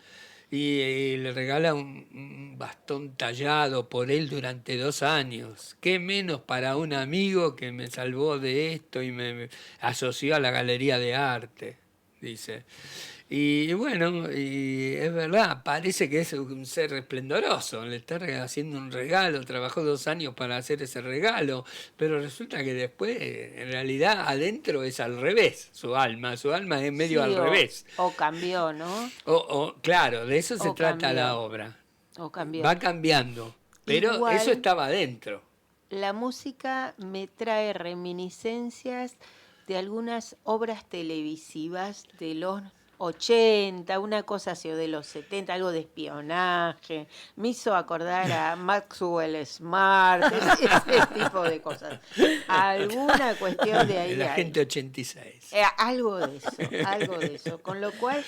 y le regala un bastón tallado por él durante 2 años. ¿Qué menos para un amigo que me salvó de esto y me asoció a la galería de arte? Dice. Y bueno, y es verdad, parece que es un ser esplendoroso, le está haciendo un regalo, trabajó 2 años para hacer ese regalo, pero resulta que después, en realidad, adentro es al revés, su alma es medio Sí, al revés. O cambió, ¿no? Claro, de eso se O trata cambió. la obra. O cambió. Va cambiando, pero Igual- eso estaba adentro. La música me trae reminiscencias de algunas obras televisivas de los 80, una cosa así, o de los 70, algo de espionaje. Me hizo acordar a Maxwell Smart, ese tipo de cosas. Alguna cuestión de ahí. El hay. agente 86. Algo de eso. Con lo cual,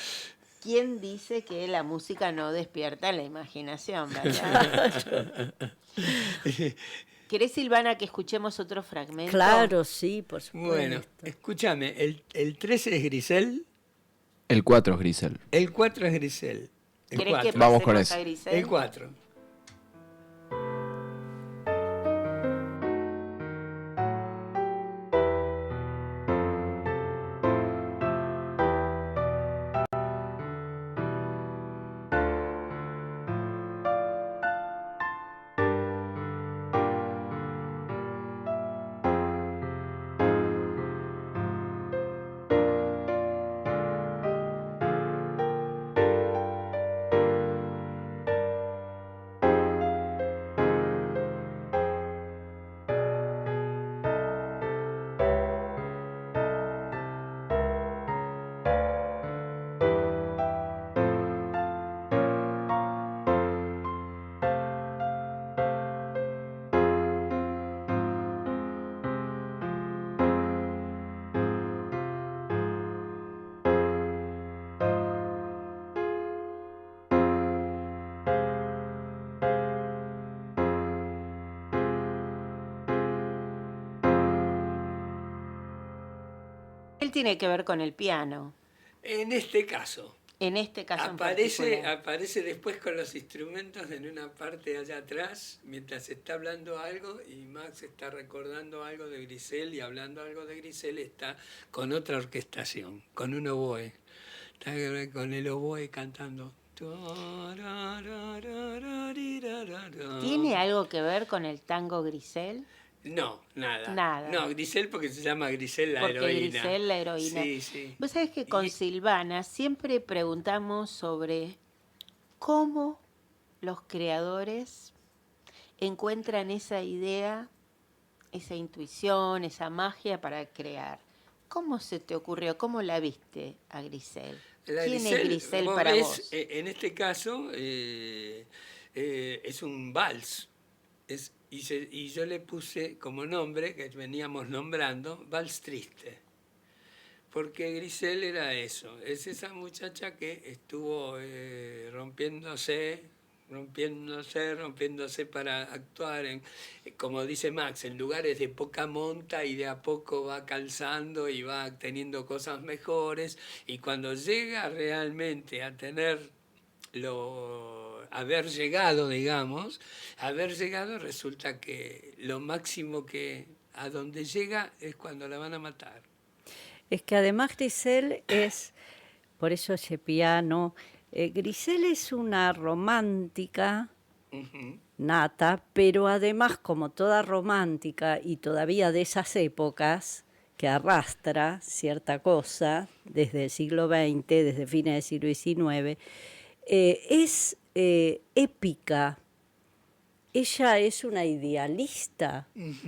¿quién dice que la música no despierta la imaginación, verdad? ¿Querés, Silvana, que escuchemos otro fragmento? Claro, sí, por supuesto. Bueno, escúchame, el 13 es Grisel, El 4 es Grisel. el 4 es Grisel. El ¿Querés que 4. Vamos con pasemos eso. a Grisel? El 4. Él tiene que ver con el piano. En este caso, En este caso en particular. aparece después con los instrumentos en una parte allá atrás, mientras está hablando algo y Max está recordando algo de Grisel y hablando algo de Grisel, está con otra orquestación, con un oboe. Está con el oboe cantando. ¿Tiene algo que ver con el tango Grisel? No, nada. Nada. No, Grisel porque se llama Grisel la Porque heroína. Grisel, la heroína. Sí, sí. Vos sabés que con Y- Silvana siempre preguntamos sobre cómo los creadores encuentran esa idea, esa intuición, esa magia para crear. ¿Cómo se te ocurrió? ¿Cómo la viste a Grisel? La ¿Quién es Grisel vos para ves, vos? En este caso es un vals. Y yo le puse como nombre, que veníamos nombrando, Vals Triste. Porque Grisel era eso, es esa muchacha que estuvo rompiéndose para actuar como dice Max, en lugares de poca monta y de a poco va calzando y va teniendo cosas mejores y cuando llega realmente a tener haber llegado resulta que lo máximo que a donde llega es cuando la van a matar. Es que además Grisel es, por eso ese piano, Grisel es una romántica Ujú. nata, pero además como toda romántica y todavía de esas épocas que arrastra cierta cosa desde el siglo XX, desde fines del siglo XIX, es épica. Ella es una idealista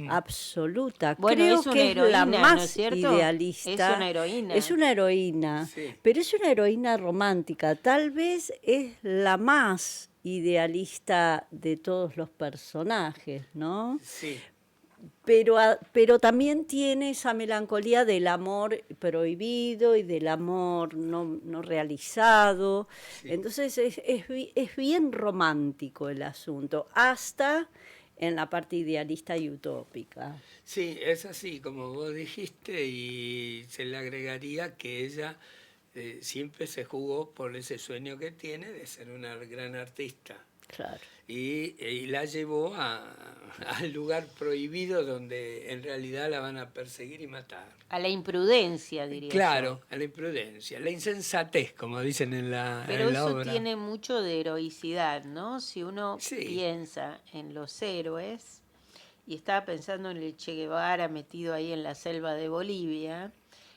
absoluta. Bueno, Creo es una que es la heroína, ¿no es más cierto? idealista. Es una heroína. Es una heroína, Sí. pero es una heroína romántica. Tal vez es la más idealista de todos los personajes, ¿no? Sí. Pero también tiene esa melancolía del amor prohibido y del amor no realizado. Sí. Entonces es bien romántico el asunto, hasta en la parte idealista y utópica. Sí, es así, como vos dijiste, y se le agregaría que ella siempre se jugó por ese sueño que tiene de ser una gran artista. Claro. Y la llevó al lugar prohibido donde en realidad la van a perseguir y matar. A la imprudencia, diría Claro, yo. a la imprudencia, la insensatez, como dicen en Pero en la eso obra. tiene mucho de heroicidad, ¿no? Si uno Sí. piensa en los héroes, y estaba pensando en el Che Guevara metido ahí en la selva de Bolivia,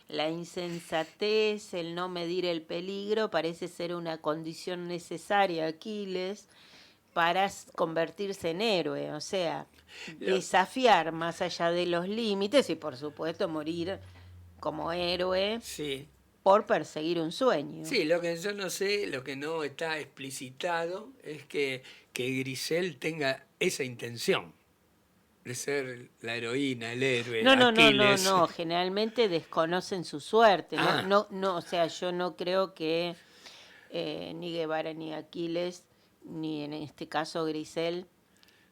la insensatez, el no medir el peligro, parece ser una condición necesaria, Aquiles, para convertirse en héroe, o sea, desafiar más allá de los límites y por supuesto morir como héroe Sí. por perseguir un sueño. Sí, lo que yo no sé, lo que no está explicitado es que Grisel tenga esa intención de ser la heroína, el héroe, No, Aquiles. generalmente desconocen su suerte, Ah. o sea, yo no creo que ni Guevara ni Aquiles, ni en este caso Grisel,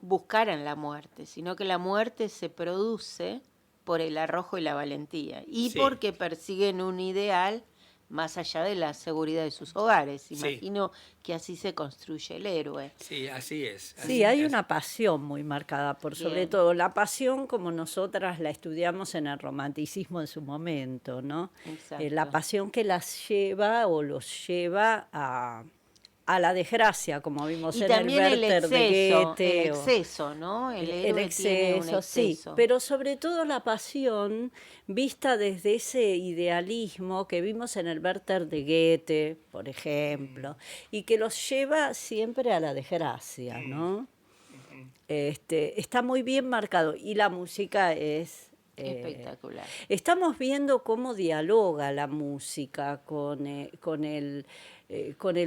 buscaran la muerte, sino que la muerte se produce por el arrojo y la valentía, y Sí. porque persiguen un ideal más allá de la seguridad de sus hogares. Sí. Imagino que así se construye el héroe. Sí, así es. Sí, hay una pasión muy marcada, por sobre Bien. todo la pasión como nosotras la estudiamos en el romanticismo en su momento, ¿no? Exacto. La pasión que las lleva o los lleva a la desgracia, como vimos Y en también el Werther de Goethe. el exceso, ¿no? El El héroe tiene un exceso, sí, exceso. pero sobre todo la pasión vista desde ese idealismo que vimos en el Werther de Goethe, por ejemplo, y que los lleva siempre a la desgracia, ¿no? Está muy bien marcado y la música es Espectacular. Estamos viendo cómo dialoga la música con el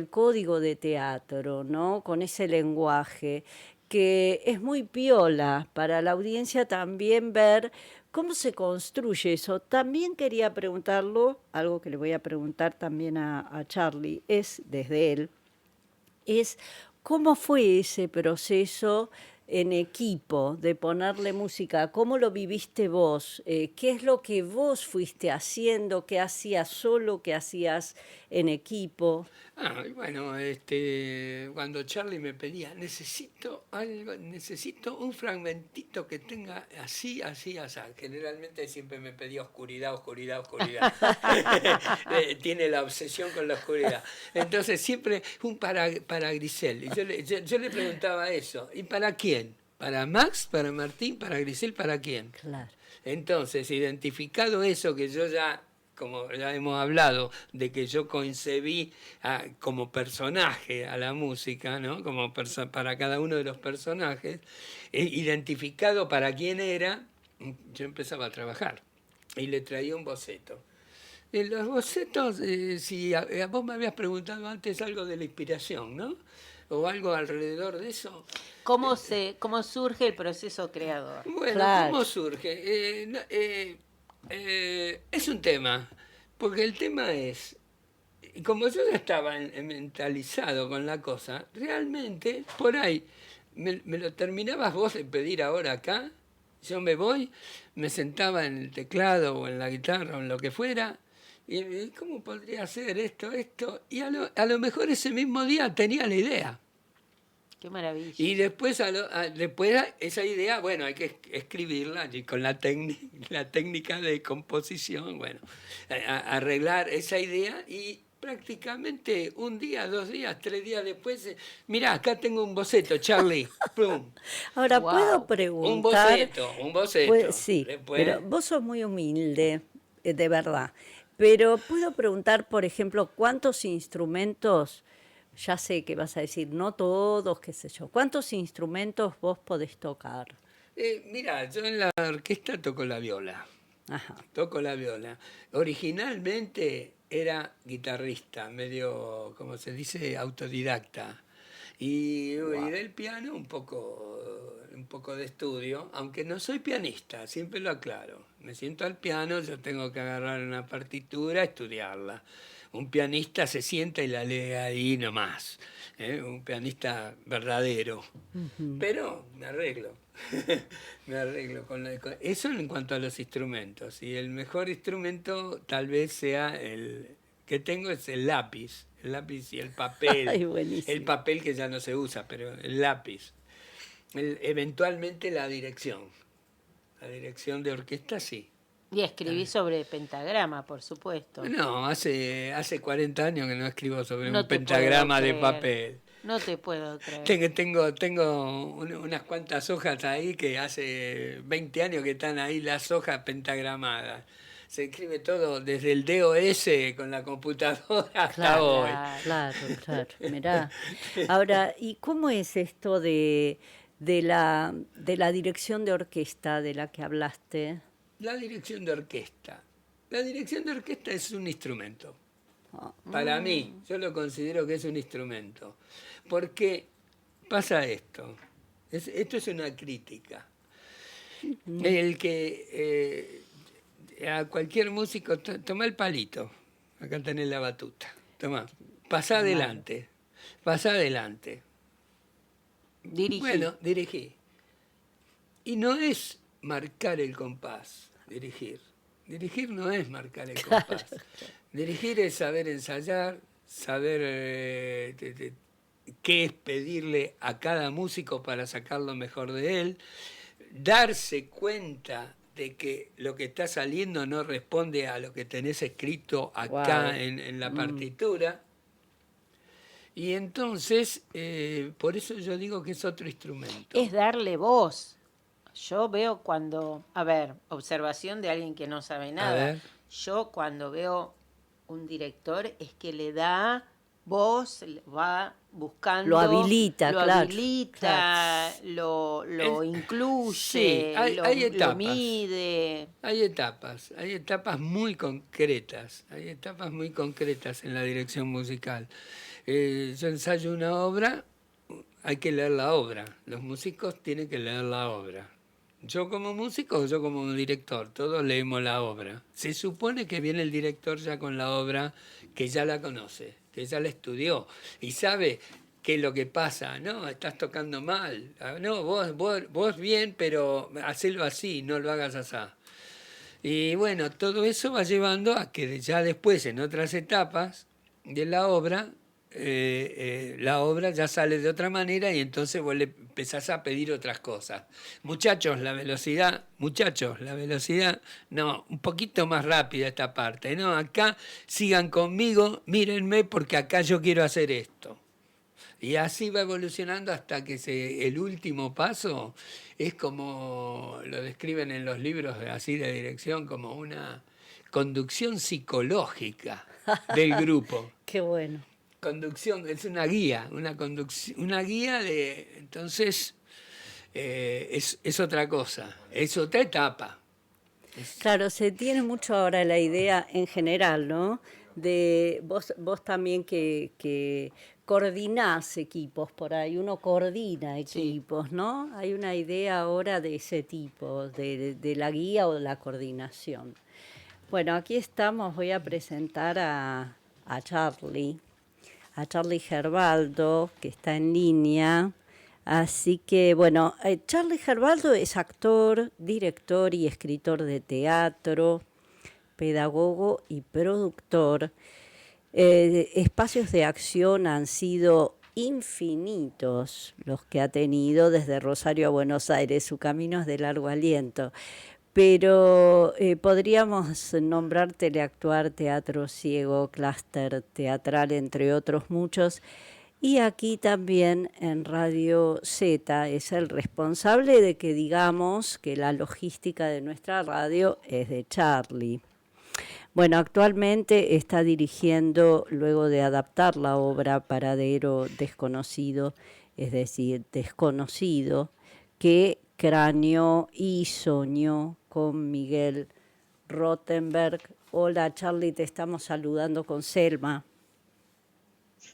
código de teatro, ¿no? Con ese lenguaje, que es muy piola para la audiencia también ver cómo se construye eso. También quería preguntarlo, algo que le voy a preguntar también a Charlie, es desde él, es cómo fue ese proceso en equipo de ponerle música, cómo lo viviste vos, qué es lo que vos fuiste haciendo, qué hacías solo, qué hacías en equipo. Y bueno, cuando Charlie me pedía, necesito algo, necesito un fragmentito que tenga así, así, así. Generalmente siempre me pedía oscuridad, oscuridad, oscuridad. Tiene la obsesión con la oscuridad. Entonces siempre un para Grisel. Y yo le preguntaba eso. ¿Y para quién? ¿Para Max? ¿Para Martín? ¿Para Grisel? ¿Para quién? Claro. Entonces, identificado eso que yo ya, como ya hemos hablado, de que yo concebí como personaje a la música, ¿no? Como para cada uno de los personajes, identificado para quién era, yo empezaba a trabajar y le traía un boceto. En los bocetos, si vos me habías preguntado antes algo de la inspiración, ¿no? O algo alrededor de eso. ¿Cómo surge el proceso creador? Bueno, Claro. ¿cómo surge? Es un tema, porque el tema es, como yo ya estaba mentalizado con la cosa, realmente por ahí me lo terminabas vos de pedir ahora acá, yo me voy, me sentaba en el teclado o en la guitarra o en lo que fuera, y ¿cómo podría hacer esto? Y a lo mejor ese mismo día tenía la idea. Qué maravilla. Y después, después esa idea, bueno, hay que escribirla y con la técnica de composición, bueno, arreglar esa idea y prácticamente un día, 2 días, 3 días después, mirá, acá tengo un boceto, Charlie, plum, Ahora, Wow. puedo preguntar. un boceto. Sí, Después, pero vos sos muy humilde, de verdad. Pero puedo preguntar, por ejemplo, ¿cuántos instrumentos, ya sé que vas a decir, no todos, qué sé yo, ¿cuántos instrumentos vos podés tocar? mirá, yo en la orquesta toco la viola. Ajá. Toco la viola. Originalmente era guitarrista, medio, como se dice, autodidacta. Y del piano un poco de estudio, aunque no soy pianista, siempre lo aclaro. Me siento al piano, yo tengo que agarrar una partitura, estudiarla. Un pianista se sienta y la lee ahí nomás. Un pianista verdadero. Pero me arreglo. Me arreglo eso en cuanto a los instrumentos. Y el mejor instrumento tal vez sea el que tengo es el lápiz y el papel. Ay, buenísimo. El papel que ya no se usa, pero el lápiz. Eventualmente la dirección. La dirección de orquesta sí. Y escribí sobre pentagrama, por supuesto. No, hace 40 años que no escribo sobre No un te pentagrama puedo de creer. papel. No te puedo creer. Tengo unas cuantas hojas ahí que hace 20 años que están ahí las hojas pentagramadas. Se escribe todo desde el DOS con la computadora hasta Claro. hoy. Claro, mirá. Ahora, ¿y cómo es esto de la dirección de orquesta de la que hablaste? La dirección de orquesta. La dirección de orquesta es un instrumento. Ah, Para mí, yo lo considero que es un instrumento. Porque pasa esto. Esto es una crítica. El que a cualquier músico, toma el palito. Acá tenés la batuta. Toma. Pasá adelante. Dirigí. Bueno, dirigí. Y no es marcar el compás, dirigir. Dirigir no es marcar el compás. Dirigir es saber ensayar, saber qué es pedirle a cada músico para sacar lo mejor de él, darse cuenta de que lo que está saliendo no responde a lo que tenés escrito acá Wow. en la partitura. Y entonces, por eso yo digo que es otro instrumento. Es darle voz. Yo veo cuando, a ver, observación de alguien que no sabe nada. ver. Yo cuando veo un director es que le da voz, va buscando, Lo habilita, lo claro, habilita, lo incluye, Sí, hay lo etapas. mide. Hay etapas muy concretas, en la dirección musical. Yo ensayo una obra, hay que leer la obra, los músicos tienen que leer la obra. Yo como músico, yo como director, todos leemos la obra. Se supone que viene el director ya con la obra, que ya la conoce, que ya la estudió y sabe qué es lo que pasa. No, estás tocando mal. No, vos bien, pero hacelo así, no lo hagas así. Y bueno, todo eso va llevando a que ya después, en otras etapas de la obra ya sale de otra manera y entonces vos le empezás a pedir otras cosas. Muchachos, la velocidad, no, un poquito más rápida esta parte, no, acá sigan conmigo, mírenme porque acá yo quiero hacer esto. Y así va evolucionando hasta que el último paso es como lo describen en los libros así de dirección, como una conducción psicológica del grupo. qué bueno. Conducción, es una guía, una guía de, entonces es otra cosa, es otra etapa. Claro, se tiene mucho ahora la idea en general, ¿no? De vos también que coordinás equipos por ahí, uno coordina equipos, ¿no? Hay una idea ahora de ese tipo, de la guía o de la coordinación. Bueno, aquí estamos, voy a presentar a Charlie Gerbaldo, que está en línea. Así que, bueno, Charlie Gerbaldo es actor, director y escritor de teatro, pedagogo y productor. Espacios de Acción han sido infinitos los que ha tenido desde Rosario a Buenos Aires. Su camino es de largo aliento. Pero podríamos nombrar Teleactuar, Teatro Ciego, Clúster Teatral, entre otros muchos. Y aquí también en Radio Z es el responsable de que digamos que la logística de nuestra radio es de Charlie. Bueno, actualmente está dirigiendo, luego de adaptar la obra Paradero Desconocido, es decir, Desconocido, que craneó y soñó con Miguel Rothenberg. Hola Charlie, te estamos saludando con Selma.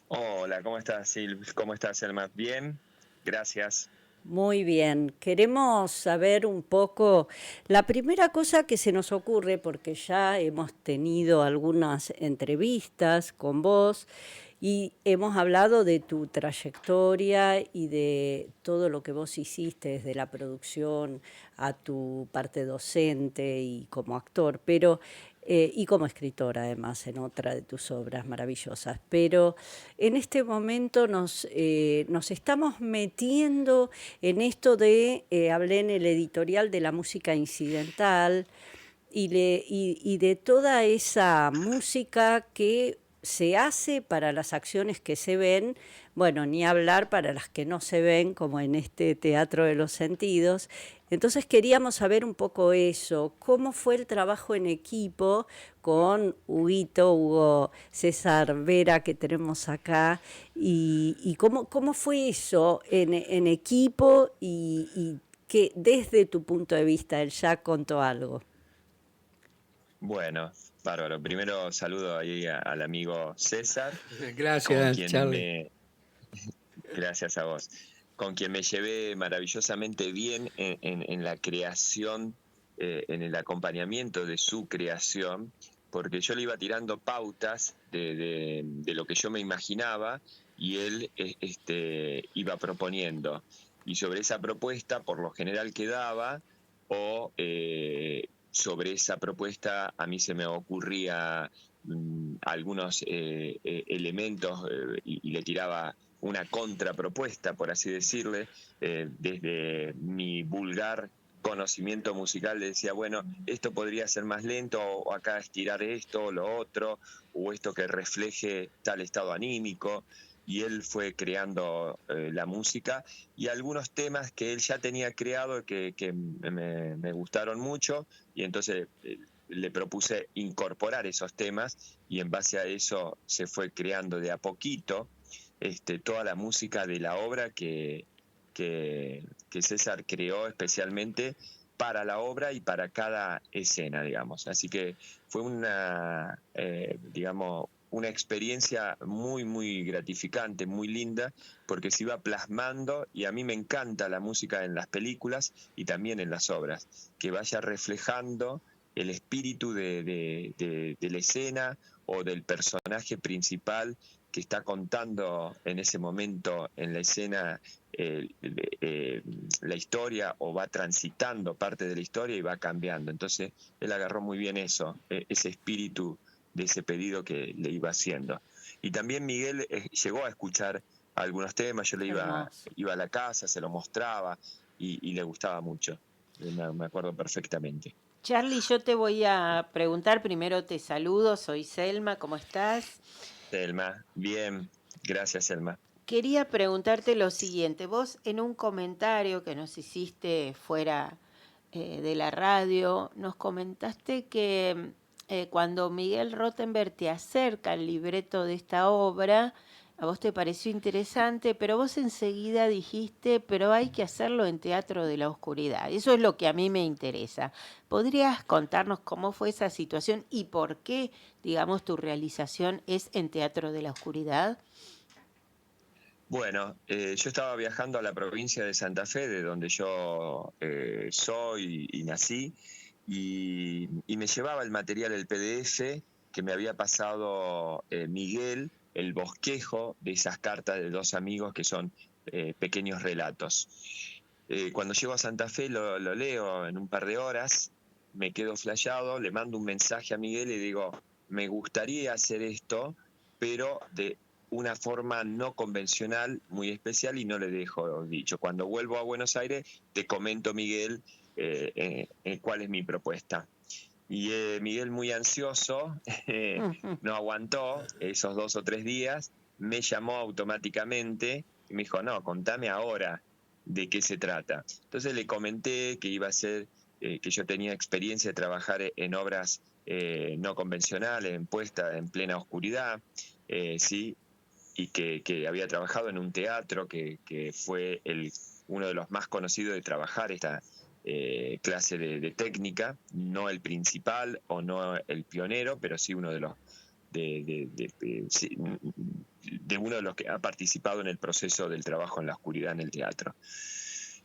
Hola, ¿cómo estás, Sil? ¿Cómo estás, Selma? Bien, gracias. Muy bien, queremos saber un poco, la primera cosa que se nos ocurre, porque ya hemos tenido algunas entrevistas con vos y hemos hablado de tu trayectoria y de todo lo que vos hiciste desde la producción a tu parte docente y como actor, pero y como escritora además en otra de tus obras maravillosas. Pero en este momento nos estamos metiendo en esto de, hablé en el editorial de la música incidental y de toda esa música que se hace para las acciones que se ven, bueno, ni hablar para las que no se ven, como en este Teatro de los Sentidos. Entonces queríamos saber un poco eso, cómo fue el trabajo en equipo con Hugo César Vera, que tenemos acá, y cómo fue eso en equipo y que desde tu punto de vista él ya contó algo. Bueno, bárbaro. Primero saludo ahí al amigo César, con Gracias, quien Charlie. gracias a vos, con quien me llevé maravillosamente bien en la creación, en el acompañamiento de su creación, porque yo le iba tirando pautas de lo que yo me imaginaba y él iba proponiendo. Y sobre esa propuesta, por lo general quedaba, o sobre esa propuesta a mí se me ocurría algunos elementos y le tiraba una contrapropuesta, por así decirle, desde mi vulgar conocimiento musical le decía, bueno, esto podría ser más lento, o acá estirar esto o lo otro, o esto que refleje tal estado anímico, y él fue creando la música y algunos temas que él ya tenía creado que me gustaron mucho, y entonces le propuse incorporar esos temas y en base a eso se fue creando de a poquito toda la música de la obra que César creó especialmente para la obra y para cada escena, digamos. Así que fue una experiencia muy, muy gratificante, muy linda, porque se iba plasmando, y a mí me encanta la música en las películas y también en las obras, que vaya reflejando el espíritu de la escena o del personaje principal que está contando en ese momento en la escena la historia, o va transitando parte de la historia y va cambiando. Entonces él agarró muy bien eso, ese espíritu de ese pedido que le iba haciendo. Y también Miguel llegó a escuchar algunos temas, yo le iba a la casa, se lo mostraba y le gustaba mucho, me acuerdo perfectamente. Charlie, yo te voy a preguntar, primero te saludo, soy Selma, ¿cómo estás? Selma, bien, gracias Selma. Quería preguntarte lo siguiente, vos en un comentario que nos hiciste fuera de la radio, nos comentaste que cuando Miguel Rothenberg te acerca el libreto de esta obra, a vos te pareció interesante, pero vos enseguida dijiste, pero hay que hacerlo en Teatro de la Oscuridad. Eso es lo que a mí me interesa. ¿Podrías contarnos cómo fue esa situación y por qué, digamos, tu realización es en Teatro de la Oscuridad? Bueno, yo estaba viajando a la provincia de Santa Fe, de donde yo soy y nací, y me llevaba el material, el PDF, que me había pasado Miguel, el bosquejo de esas cartas de dos amigos que son pequeños relatos. Cuando llego a Santa Fe lo leo en un par de horas, me quedo flasheado, le mando un mensaje a Miguel y digo, me gustaría hacer esto, pero una forma no convencional, muy especial, y no le dejo dicho. Cuando vuelvo a Buenos Aires, te comento, Miguel, cuál es mi propuesta. Y Miguel, muy ansioso, no aguantó esos 2 o 3 días, me llamó automáticamente y me dijo, no, contame ahora de qué se trata. Entonces le comenté que iba a ser, que yo tenía experiencia de trabajar en obras no convencionales, en puesta en plena oscuridad, sí, y que había trabajado en un teatro que fue uno de los más conocidos de trabajar esta clase de técnica, no el principal o no el pionero, pero sí uno de los de uno de los que ha participado en el proceso del trabajo en la oscuridad en el teatro.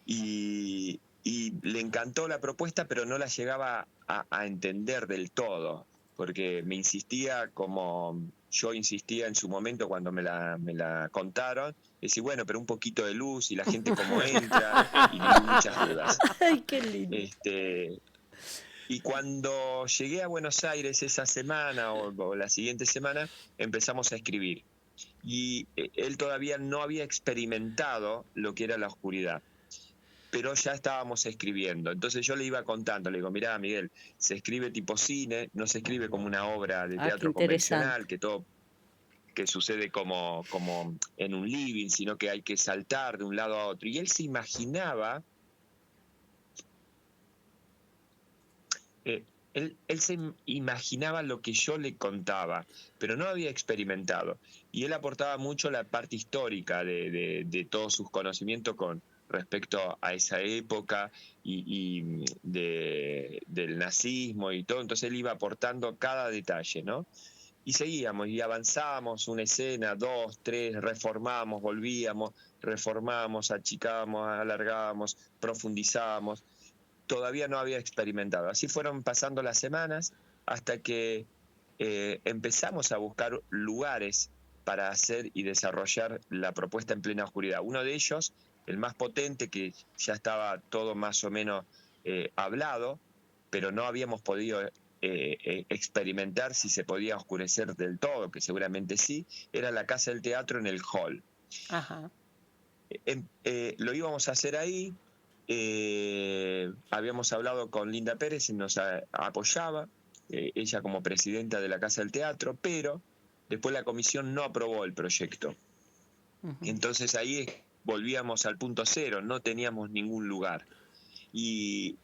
Y le encantó la propuesta, pero no la llegaba a entender del todo, porque me insistía como yo insistía en su momento cuando me la contaron, decir, bueno, pero un poquito de luz y la gente cómo entra, y muchas dudas. Ay, qué lindo. Y cuando llegué a Buenos Aires esa semana o la siguiente semana, empezamos a escribir. Y él todavía no había experimentado lo que era la oscuridad, pero ya estábamos escribiendo. Entonces yo le iba contando, le digo, mirá, Miguel, se escribe tipo cine, no se escribe como una obra de teatro convencional, que sucede como en un living, sino que hay que saltar de un lado a otro. Y él se imaginaba, él se imaginaba lo que yo le contaba, pero no había experimentado. Y él aportaba mucho la parte histórica de todos sus conocimientos con respecto a esa época y del nazismo y todo. Entonces él iba aportando cada detalle, ¿no? Y seguíamos y avanzábamos una escena, 2, 3, reformábamos, volvíamos, reformábamos, achicábamos, alargábamos, profundizábamos. Todavía no había experimentado. Así fueron pasando las semanas hasta que empezamos a buscar lugares para hacer y desarrollar la propuesta en plena oscuridad. Uno de ellos, el más potente, que ya estaba todo más o menos hablado, pero no habíamos podido experimentar si se podía oscurecer del todo, que seguramente sí, era la Casa del Teatro en el hall. Ajá. Lo íbamos a hacer ahí. Habíamos hablado con Linda Pérez y nos apoyaba, ella como presidenta de la Casa del Teatro, pero después la comisión no aprobó el proyecto. Entonces ahí volvíamos al punto cero, no teníamos ningún lugar. Y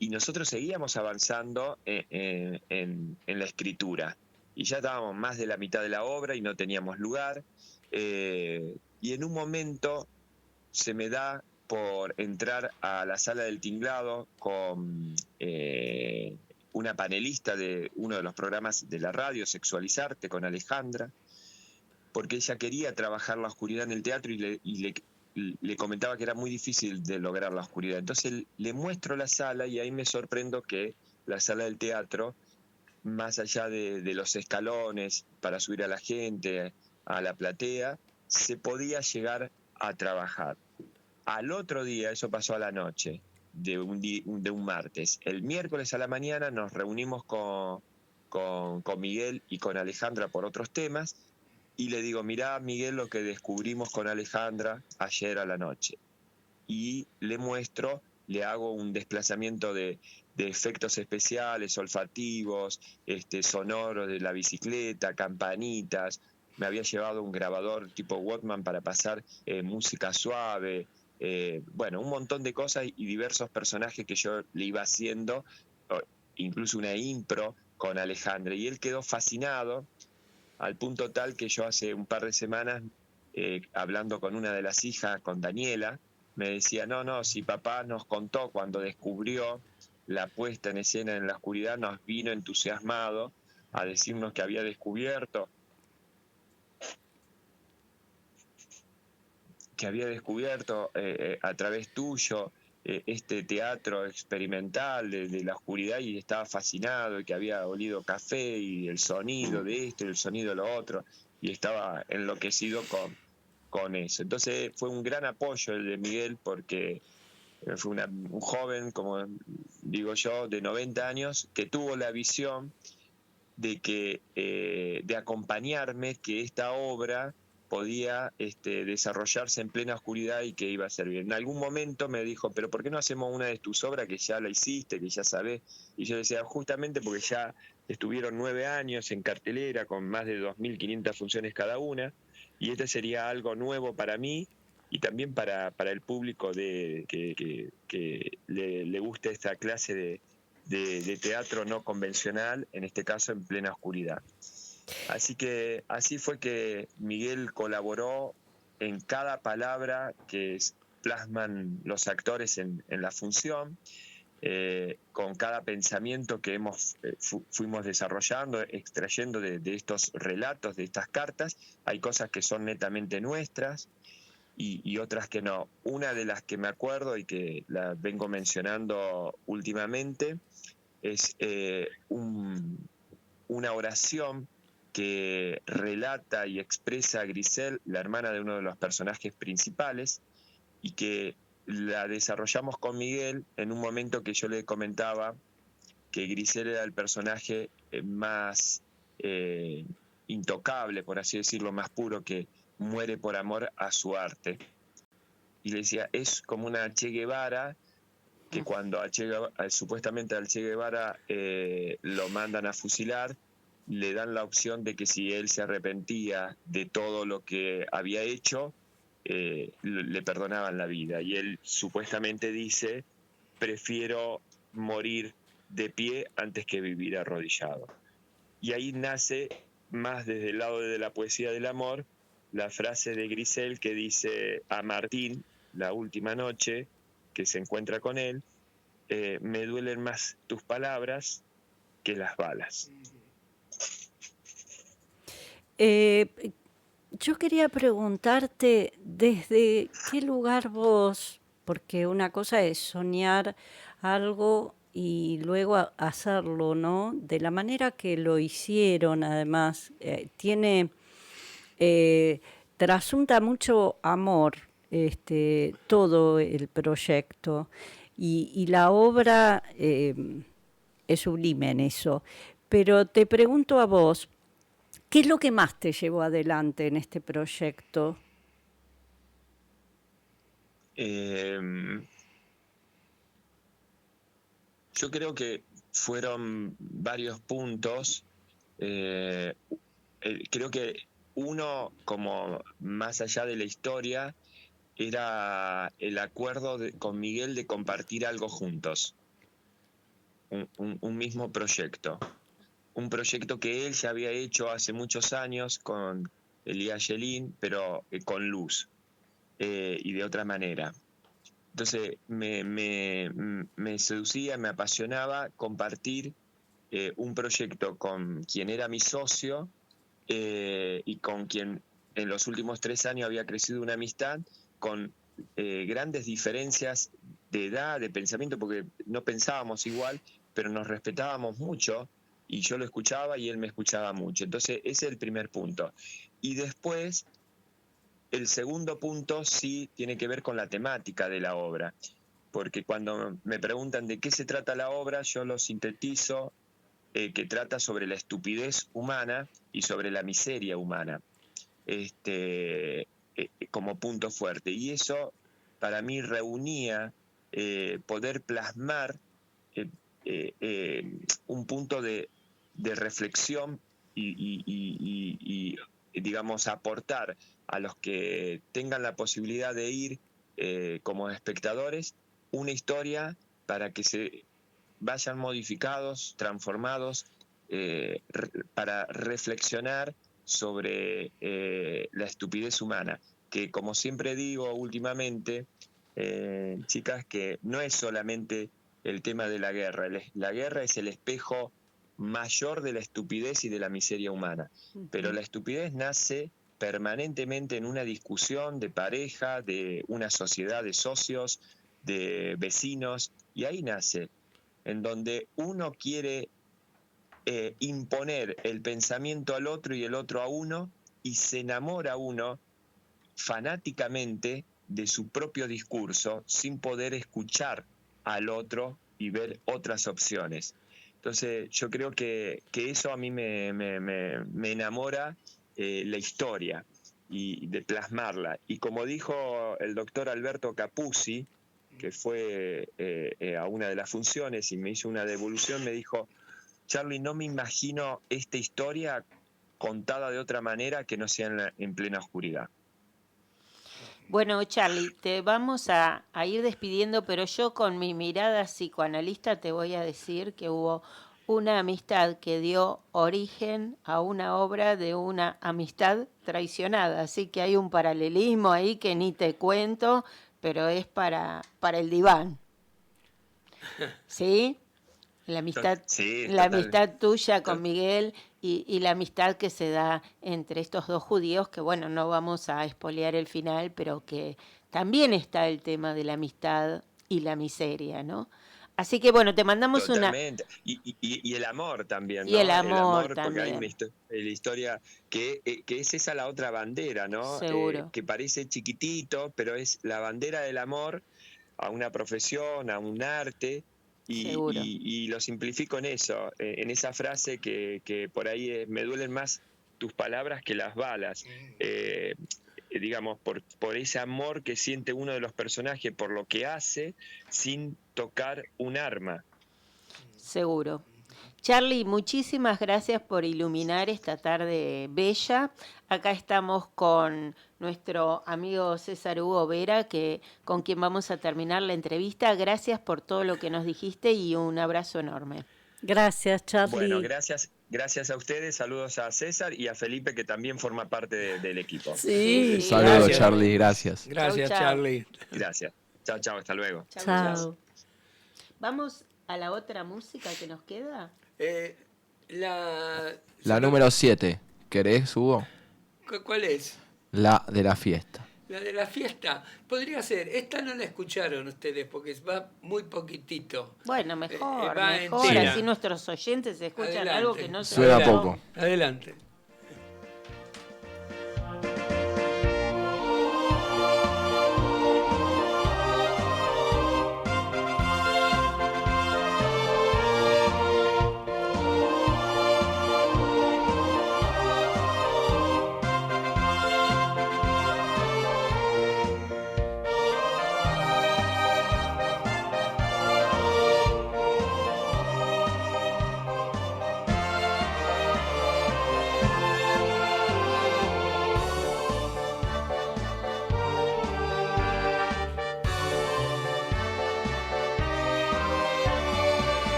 nosotros seguíamos avanzando en la escritura. Y ya estábamos más de la mitad de la obra y no teníamos lugar. Y en un momento se me da por entrar a la Sala del Tinglado con una panelista de uno de los programas de la radio, Sexualizarte, con Alejandra, porque ella quería trabajar la oscuridad en el teatro y le comentaba que era muy difícil de lograr la oscuridad. Entonces le muestro la sala y ahí me sorprendo que la sala del teatro, más allá de los escalones para subir a la gente, a la platea, se podía llegar a trabajar. Al otro día, eso pasó a la noche de un martes, el miércoles a la mañana nos reunimos con Miguel y con Alejandra por otros temas, y le digo, mirá, Miguel, lo que descubrimos con Alejandra ayer a la noche. Y le muestro, le hago un desplazamiento de efectos especiales, olfativos, sonoros de la bicicleta, campanitas. Me había llevado un grabador tipo Walkman para pasar música suave. Bueno, un montón de cosas y diversos personajes que yo le iba haciendo, incluso una impro con Alejandra. Y él quedó fascinado, al punto tal que yo hace un par de semanas, hablando con una de las hijas, con Daniela, me decía, no, si papá nos contó cuando descubrió la puesta en escena en la oscuridad, nos vino entusiasmado a decirnos que había descubierto a través tuyo este teatro experimental de la oscuridad, y estaba fascinado, y que había olido café y el sonido de esto y el sonido de lo otro, y estaba enloquecido con eso. Entonces fue un gran apoyo el de Miguel, porque fue un joven, como digo yo, de 90 años, que tuvo la visión de acompañarme, que esta obra podía desarrollarse en plena oscuridad y que iba a ser bien. En algún momento me dijo, pero ¿por qué no hacemos una de tus obras que ya la hiciste, que ya sabés? Y yo decía, justamente porque ya estuvieron 9 años en cartelera con más de 2.500 funciones cada una, y este sería algo nuevo para mí y también para el público que le guste esta clase de teatro no convencional, en este caso en plena oscuridad. Así que así fue que Miguel colaboró en cada palabra que plasman los actores en la función, con cada pensamiento que fuimos desarrollando, extrayendo de estos relatos, de estas cartas. Hay cosas que son netamente nuestras y otras que no. Una de las que me acuerdo y que la vengo mencionando últimamente es una oración que relata y expresa a Grisel, la hermana de uno de los personajes principales, y que la desarrollamos con Miguel en un momento que yo le comentaba que Grisel era el personaje más intocable, por así decirlo, más puro, que muere por amor a su arte. Y le decía, es como una Che Guevara, que cuando supuestamente al Che Guevara lo mandan a fusilar, le dan la opción de que si él se arrepentía de todo lo que había hecho, le perdonaban la vida. Y él supuestamente dice, prefiero morir de pie antes que vivir arrodillado. Y ahí nace, más desde el lado de la poesía del amor, la frase de Grisel que dice a Martín, la última noche que se encuentra con él, me duelen más tus palabras que las balas. Yo quería preguntarte desde qué lugar vos, porque una cosa es soñar algo y luego hacerlo, ¿no? De la manera que lo hicieron, además, trasunta mucho amor, todo el proyecto y la obra es sublime en eso. Pero te pregunto a vos, ¿qué es lo que más te llevó adelante en este proyecto? Yo creo que fueron varios puntos. Creo que uno, como más allá de la historia, era el acuerdo con Miguel de compartir algo juntos, un mismo proyecto. Un proyecto que él ya había hecho hace muchos años con Elías Yelin, pero con luz y de otra manera. Entonces me seducía, me apasionaba compartir un proyecto con quien era mi socio y con quien en los últimos 3 años había crecido una amistad, con grandes diferencias de edad, de pensamiento, porque no pensábamos igual, pero nos respetábamos mucho. Y yo lo escuchaba y él me escuchaba mucho. Entonces, ese es el primer punto. Y después, el segundo punto sí tiene que ver con la temática de la obra. Porque cuando me preguntan de qué se trata la obra, yo lo sintetizo, que trata sobre la estupidez humana y sobre la miseria humana, como punto fuerte. Y eso, para mí, reunía poder plasmar un punto de reflexión y, digamos, aportar a los que tengan la posibilidad de ir como espectadores una historia para que se vayan modificados, transformados, para reflexionar sobre la estupidez humana, que como siempre digo últimamente, chicas, que no es solamente el tema de la guerra. La guerra es el espejo mayor de la estupidez y de la miseria humana. Pero la estupidez nace permanentemente en una discusión de pareja, de una sociedad de socios, de vecinos, y ahí nace, en donde uno quiere imponer el pensamiento al otro y el otro a uno, y se enamora uno fanáticamente de su propio discurso sin poder escuchar al otro y ver otras opciones. Entonces yo creo que eso a mí me enamora la historia. y de plasmarla. Y como dijo el doctor Alberto Capuzzi, que fue a una de las funciones y me hizo una devolución, me dijo: Charly, no me imagino esta historia contada de otra manera que no sea en plena oscuridad. Bueno, Charly, te vamos a ir despidiendo, pero yo con mi mirada psicoanalista te voy a decir que hubo una amistad que dio origen a una obra de una amistad traicionada. Así que hay un paralelismo ahí que ni te cuento, pero es para el diván. ¿Sí? Sí, La total. amistad tuya con Miguel y la amistad que se da entre estos dos judíos, que bueno, no vamos a espolear el final, pero que también está el tema de la amistad y la miseria, ¿no? Así que bueno, te mandamos Totalmente. Y el amor también, y ¿no? el El amor amor, porque hay una también, historia que es esa la otra bandera, ¿no? seguro. Que parece chiquitito, pero es la bandera del amor a una profesión, a un arte, Seguro. y lo simplifico en eso, en esa frase que por ahí me duelen más tus palabras que las balas. Digamos, por ese amor que siente uno de los personajes por lo que hace sin tocar un arma. Seguro. Charly, muchísimas gracias por iluminar esta tarde bella. Acá estamos con nuestro amigo César Hugo Vera, con quien vamos a terminar la entrevista. Gracias por todo lo que nos dijiste y un abrazo enorme. Gracias, Charly. Bueno, gracias a ustedes, saludos a César y a Felipe, que también forma parte del equipo. Sí. Saludos, Gracias. Charly, gracias. Gracias, Chau, chau. Charly. Gracias. Chao, hasta luego. Chao. Vamos a la otra música que nos queda. La número 7. ¿Querés, Hugo? ¿Cuál es? La de la fiesta. La de la fiesta. Podría ser. Esta no la escucharon ustedes porque va muy poquitito. Bueno, mejor, va mejor. entera. Así nuestros oyentes escuchan Adelante. algo que no se Suena oyó. poco. Adelante.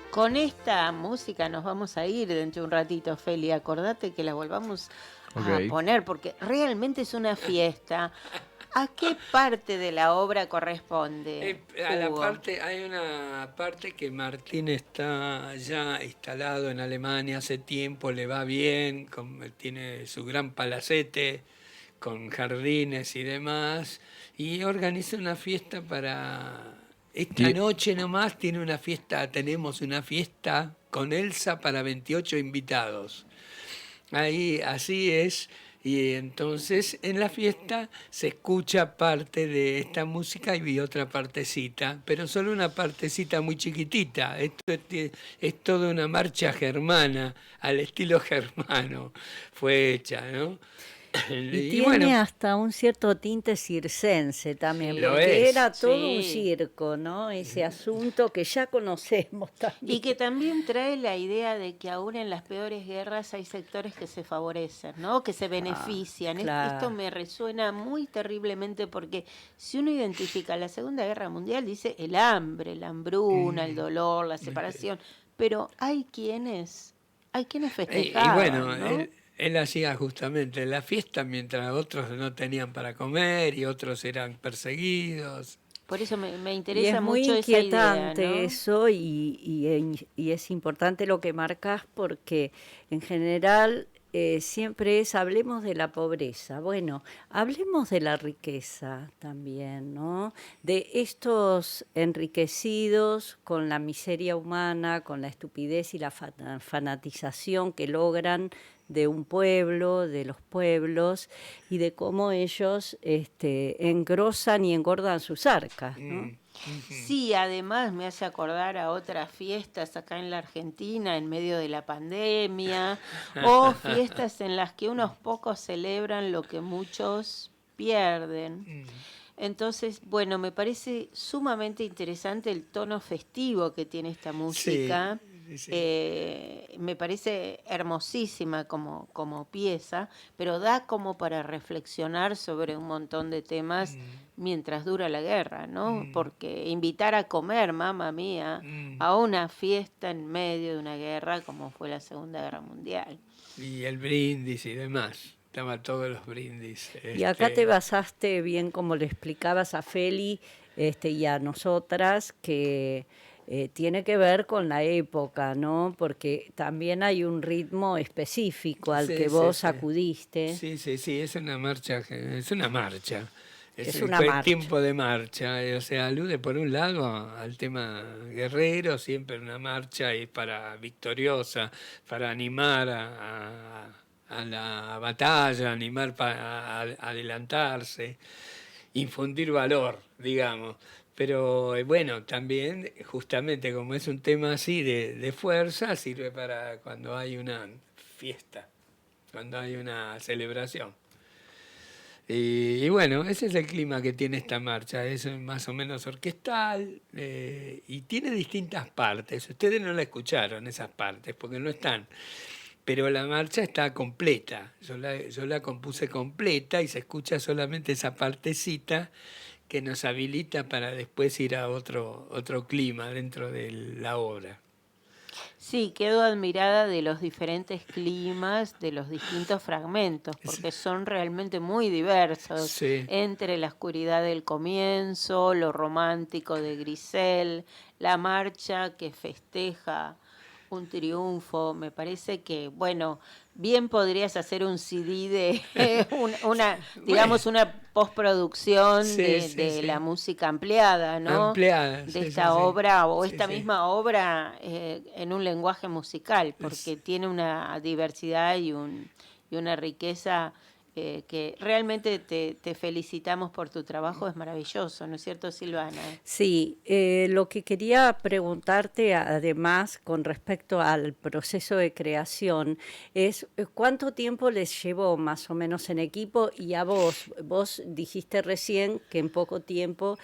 Con esta música nos vamos a ir dentro de un ratito, Feli. Acordate que la volvamos a Ok. poner porque realmente es una fiesta. ¿A qué parte de la obra corresponde? A la Hugo? hay una parte que Martín está ya instalado en Alemania hace tiempo, le va bien, tiene su gran palacete con jardines y demás, y organiza una fiesta para esta noche nomás. Tenemos una fiesta con Elsa para 28 invitados. Ahí, así es. Y entonces en la fiesta se escucha parte de esta música y vi otra partecita, pero solo una partecita muy chiquitita. Esto es toda una marcha germana, al estilo germano fue hecha, ¿no? Y tiene hasta un cierto tinte circense también, Sí, lo porque es. era todo un Sí. circo, ¿no? Ese asunto que ya conocemos también. Y que también trae la idea de que aún en las peores guerras hay sectores que se favorecen, ¿no? Que se benefician. claro. Esto me resuena muy terriblemente porque si uno identifica la Segunda Guerra Mundial, dice el hambre, la hambruna, el dolor, la separación. Pero hay quienes Y festejaban, bueno, ¿no? él hacía justamente la fiesta mientras otros no tenían para comer y otros eran perseguidos. Por eso me Y interesa es muy mucho esa idea, inquietante ¿no? eso y es importante lo que marcas porque en general siempre hablemos de la pobreza. Bueno, hablemos de la riqueza también, ¿no? De estos enriquecidos con la miseria humana, con la estupidez y la fanatización que logran de un pueblo, de los pueblos, y de cómo ellos engrosan y engordan sus arcas, ¿no? Sí, además me hace acordar a otras fiestas acá en la Argentina en medio de la pandemia, o fiestas en las que unos pocos celebran lo que muchos pierden. Entonces, bueno, me parece sumamente interesante el tono festivo que tiene esta música. Sí. Me parece hermosísima como pieza, pero da como para reflexionar sobre un montón de temas mientras dura la guerra, ¿no? Porque invitar a comer, mamma mía, a una fiesta en medio de una guerra como fue la Segunda Guerra Mundial. Y el brindis y demás. Estaban todos los brindis. Y acá te basaste bien como le explicabas a Feli y a nosotras que tiene que ver con la época, ¿no? Porque también hay un ritmo específico al que vos acudiste. Sí, es una marcha. Es una marcha. Es el una marcha. tiempo de marcha. O sea, alude por un lado al tema guerrero, siempre una marcha y para victoriosa, para animar a la batalla, animar para adelantarse, infundir valor, digamos. Pero bueno, también justamente como es un tema así de fuerza, sirve para cuando hay una fiesta, cuando hay una celebración. Y bueno, ese es el clima que tiene esta marcha, es más o menos orquestal y tiene distintas partes. Ustedes no la escucharon esas partes porque no están. Pero la marcha está completa, yo la compuse completa y se escucha solamente esa partecita que nos habilita para después ir a otro clima dentro de la obra. Sí, quedo admirada de los diferentes climas, de los distintos fragmentos, porque son realmente muy diversos. Sí. Entre la oscuridad del comienzo, lo romántico de Grisel, la marcha que festeja un triunfo. Me parece que, bueno, bien podrías hacer un CD de una postproducción de la música ampliada, ¿no? Ampliada, de esta obra o esta misma obra en un lenguaje musical, porque tiene una diversidad y una riqueza que realmente te felicitamos por tu trabajo, es maravilloso, ¿no es cierto, Silvana? Sí, lo que quería preguntarte además con respecto al proceso de creación es ¿cuánto tiempo les llevó más o menos en equipo? Y a vos dijiste recién que en poco tiempo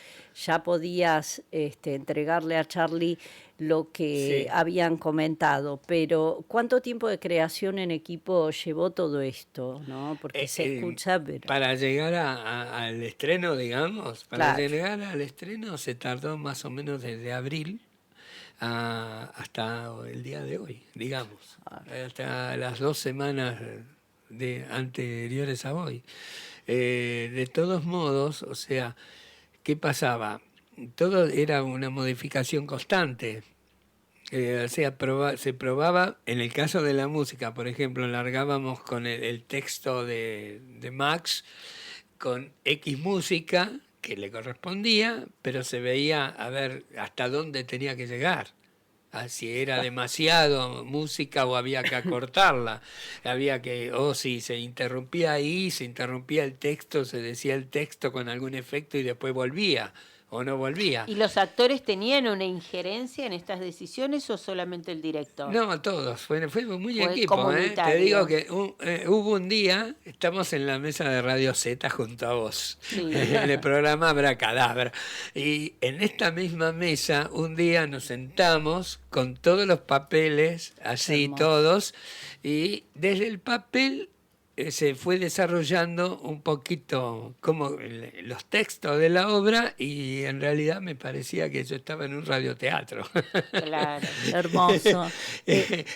ya podías entregarle a Charly lo que habían comentado, pero ¿cuánto tiempo de creación en equipo llevó todo esto? ¿No? Porque se escucha... Pero... Para llegar al estreno, digamos, llegar al estreno se tardó más o menos desde abril hasta el día de hoy, digamos, hasta las 2 semanas anteriores a hoy. De todos modos, o sea, ¿qué pasaba? Todo era una modificación constante. O sea, se probaba, en el caso de la música, por ejemplo, largábamos con el texto de Max, con X música que le correspondía, pero se veía a ver hasta dónde tenía que llegar. Si era demasiado música o había que acortarla, había que, si se interrumpía ahí, se interrumpía el texto, se decía el texto con algún efecto y después volvía. O no volvía. ¿Y los actores tenían una injerencia en estas decisiones o solamente el director? No, todos. Fue muy equipo. Te digo que hubo un día, estamos en la mesa de Radio Z junto a vos, en el programa Abracadabra. Y en esta misma mesa, un día nos sentamos con todos los papeles, así todos, y desde el papel se fue desarrollando un poquito como los textos de la obra y en realidad me parecía que yo estaba en un radioteatro. Claro. Hermoso.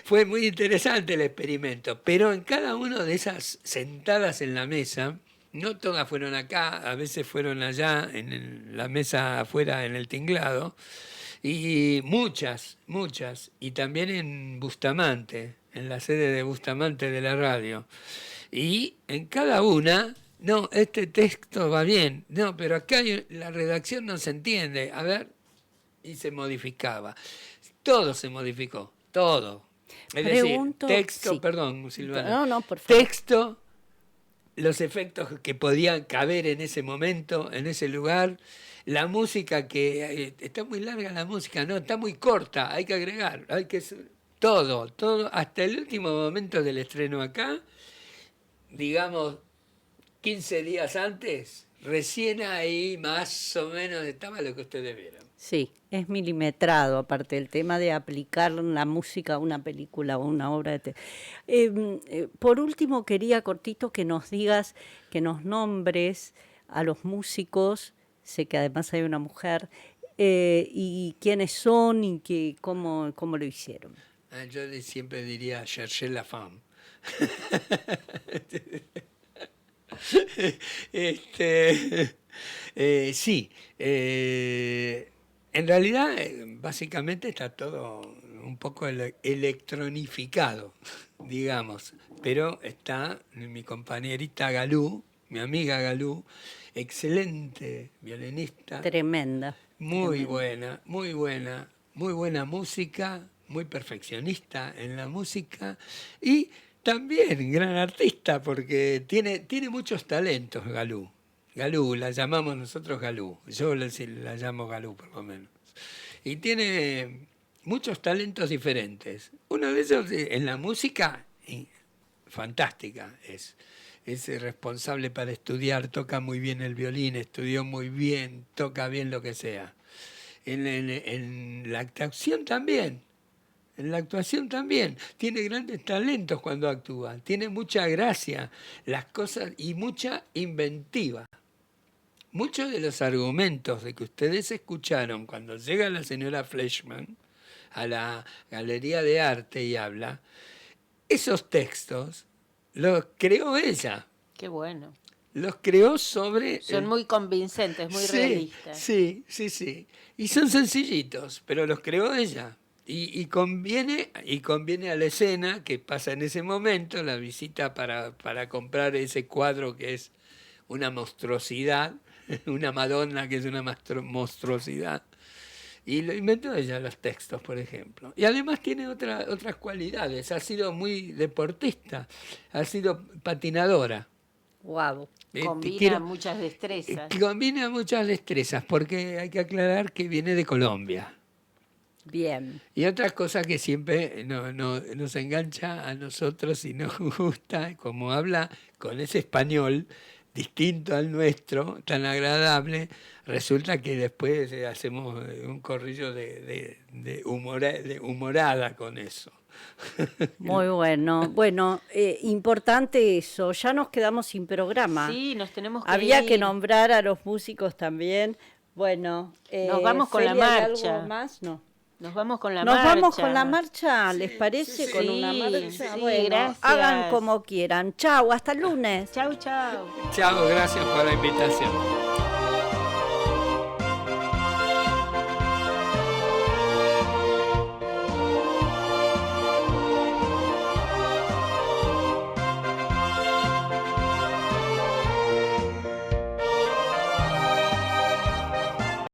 Fue muy interesante el experimento, pero en cada una de esas sentadas en la mesa No todas fueron acá, a veces fueron allá, la mesa afuera en el tinglado, y muchas, y también en Bustamante, en la sede de Bustamante de la radio. Y en cada una, no, este texto va bien, no, pero acá la redacción no se entiende, a ver, y se modificaba. Todo se modificó, todo. Es Pregunto, decir, texto, sí. Perdón, Silvana. No, por favor. Texto, los efectos que podían caber en ese momento, en ese lugar, la música que está muy larga la música, no, está muy corta, hay que agregar, todo, hasta el último momento del estreno acá, digamos 15 días antes, recién ahí más o menos estaba lo que ustedes vieron. Sí, es milimetrado, aparte del tema de aplicar la música a una película o una obra de teatro. Por último, quería, cortito, que nos digas, que nos nombres a los músicos, sé que además hay una mujer, y quiénes son y cómo lo hicieron. Yo siempre diría cherchez la femme. Sí, en realidad básicamente está todo un poco electronificado, digamos, pero está mi compañerita Galú, mi amiga Galú, excelente violinista. Tremenda. Muy buena música, muy perfeccionista en la música y también gran artista porque tiene muchos talentos Galú. Galú, la llamamos nosotros Galú, yo la llamo Galú por lo menos. Y tiene muchos talentos diferentes. Uno de ellos en la música, fantástica es responsable para estudiar, toca muy bien el violín, estudió muy bien, toca bien lo que sea. En la actuación también. En la actuación también. Tiene grandes talentos cuando actúa. Tiene mucha gracia, las cosas y mucha inventiva. Muchos de los argumentos de que ustedes escucharon cuando llega la señora Fleischmann a la Galería de Arte y habla, esos textos los creó ella. Qué bueno. Los creó sobre... Son muy convincentes, muy realistas. Sí. Y son sencillitos, pero los creó ella. Y conviene a la escena que pasa en ese momento, la visita para comprar ese cuadro que es una monstruosidad, una Madonna que es una monstruosidad. Y lo inventó ella, los textos, por ejemplo. Y además tiene otras cualidades. Ha sido muy deportista, ha sido patinadora. Wow. Combina muchas destrezas. Combina muchas destrezas, porque hay que aclarar que viene de Colombia. Bien. Y otra cosa que siempre nos engancha a nosotros y nos gusta, como habla con ese español distinto al nuestro, tan agradable, resulta que después hacemos un corrillo de humorada con eso. Muy bueno. Bueno, importante eso. Ya nos quedamos sin programa. Sí, nos tenemos que Había ir. que nombrar a los músicos también. Bueno, nos vamos con la Felia, ¿hay marcha. ¿Algo más? No. Nos vamos con la Nos marcha. vamos con la marcha, ¿les parece? sí, con una sí, marcha. sí, Bueno, gracias. hagan como quieran. Chau, hasta el lunes. Chau, chau. Chao, gracias por la invitación.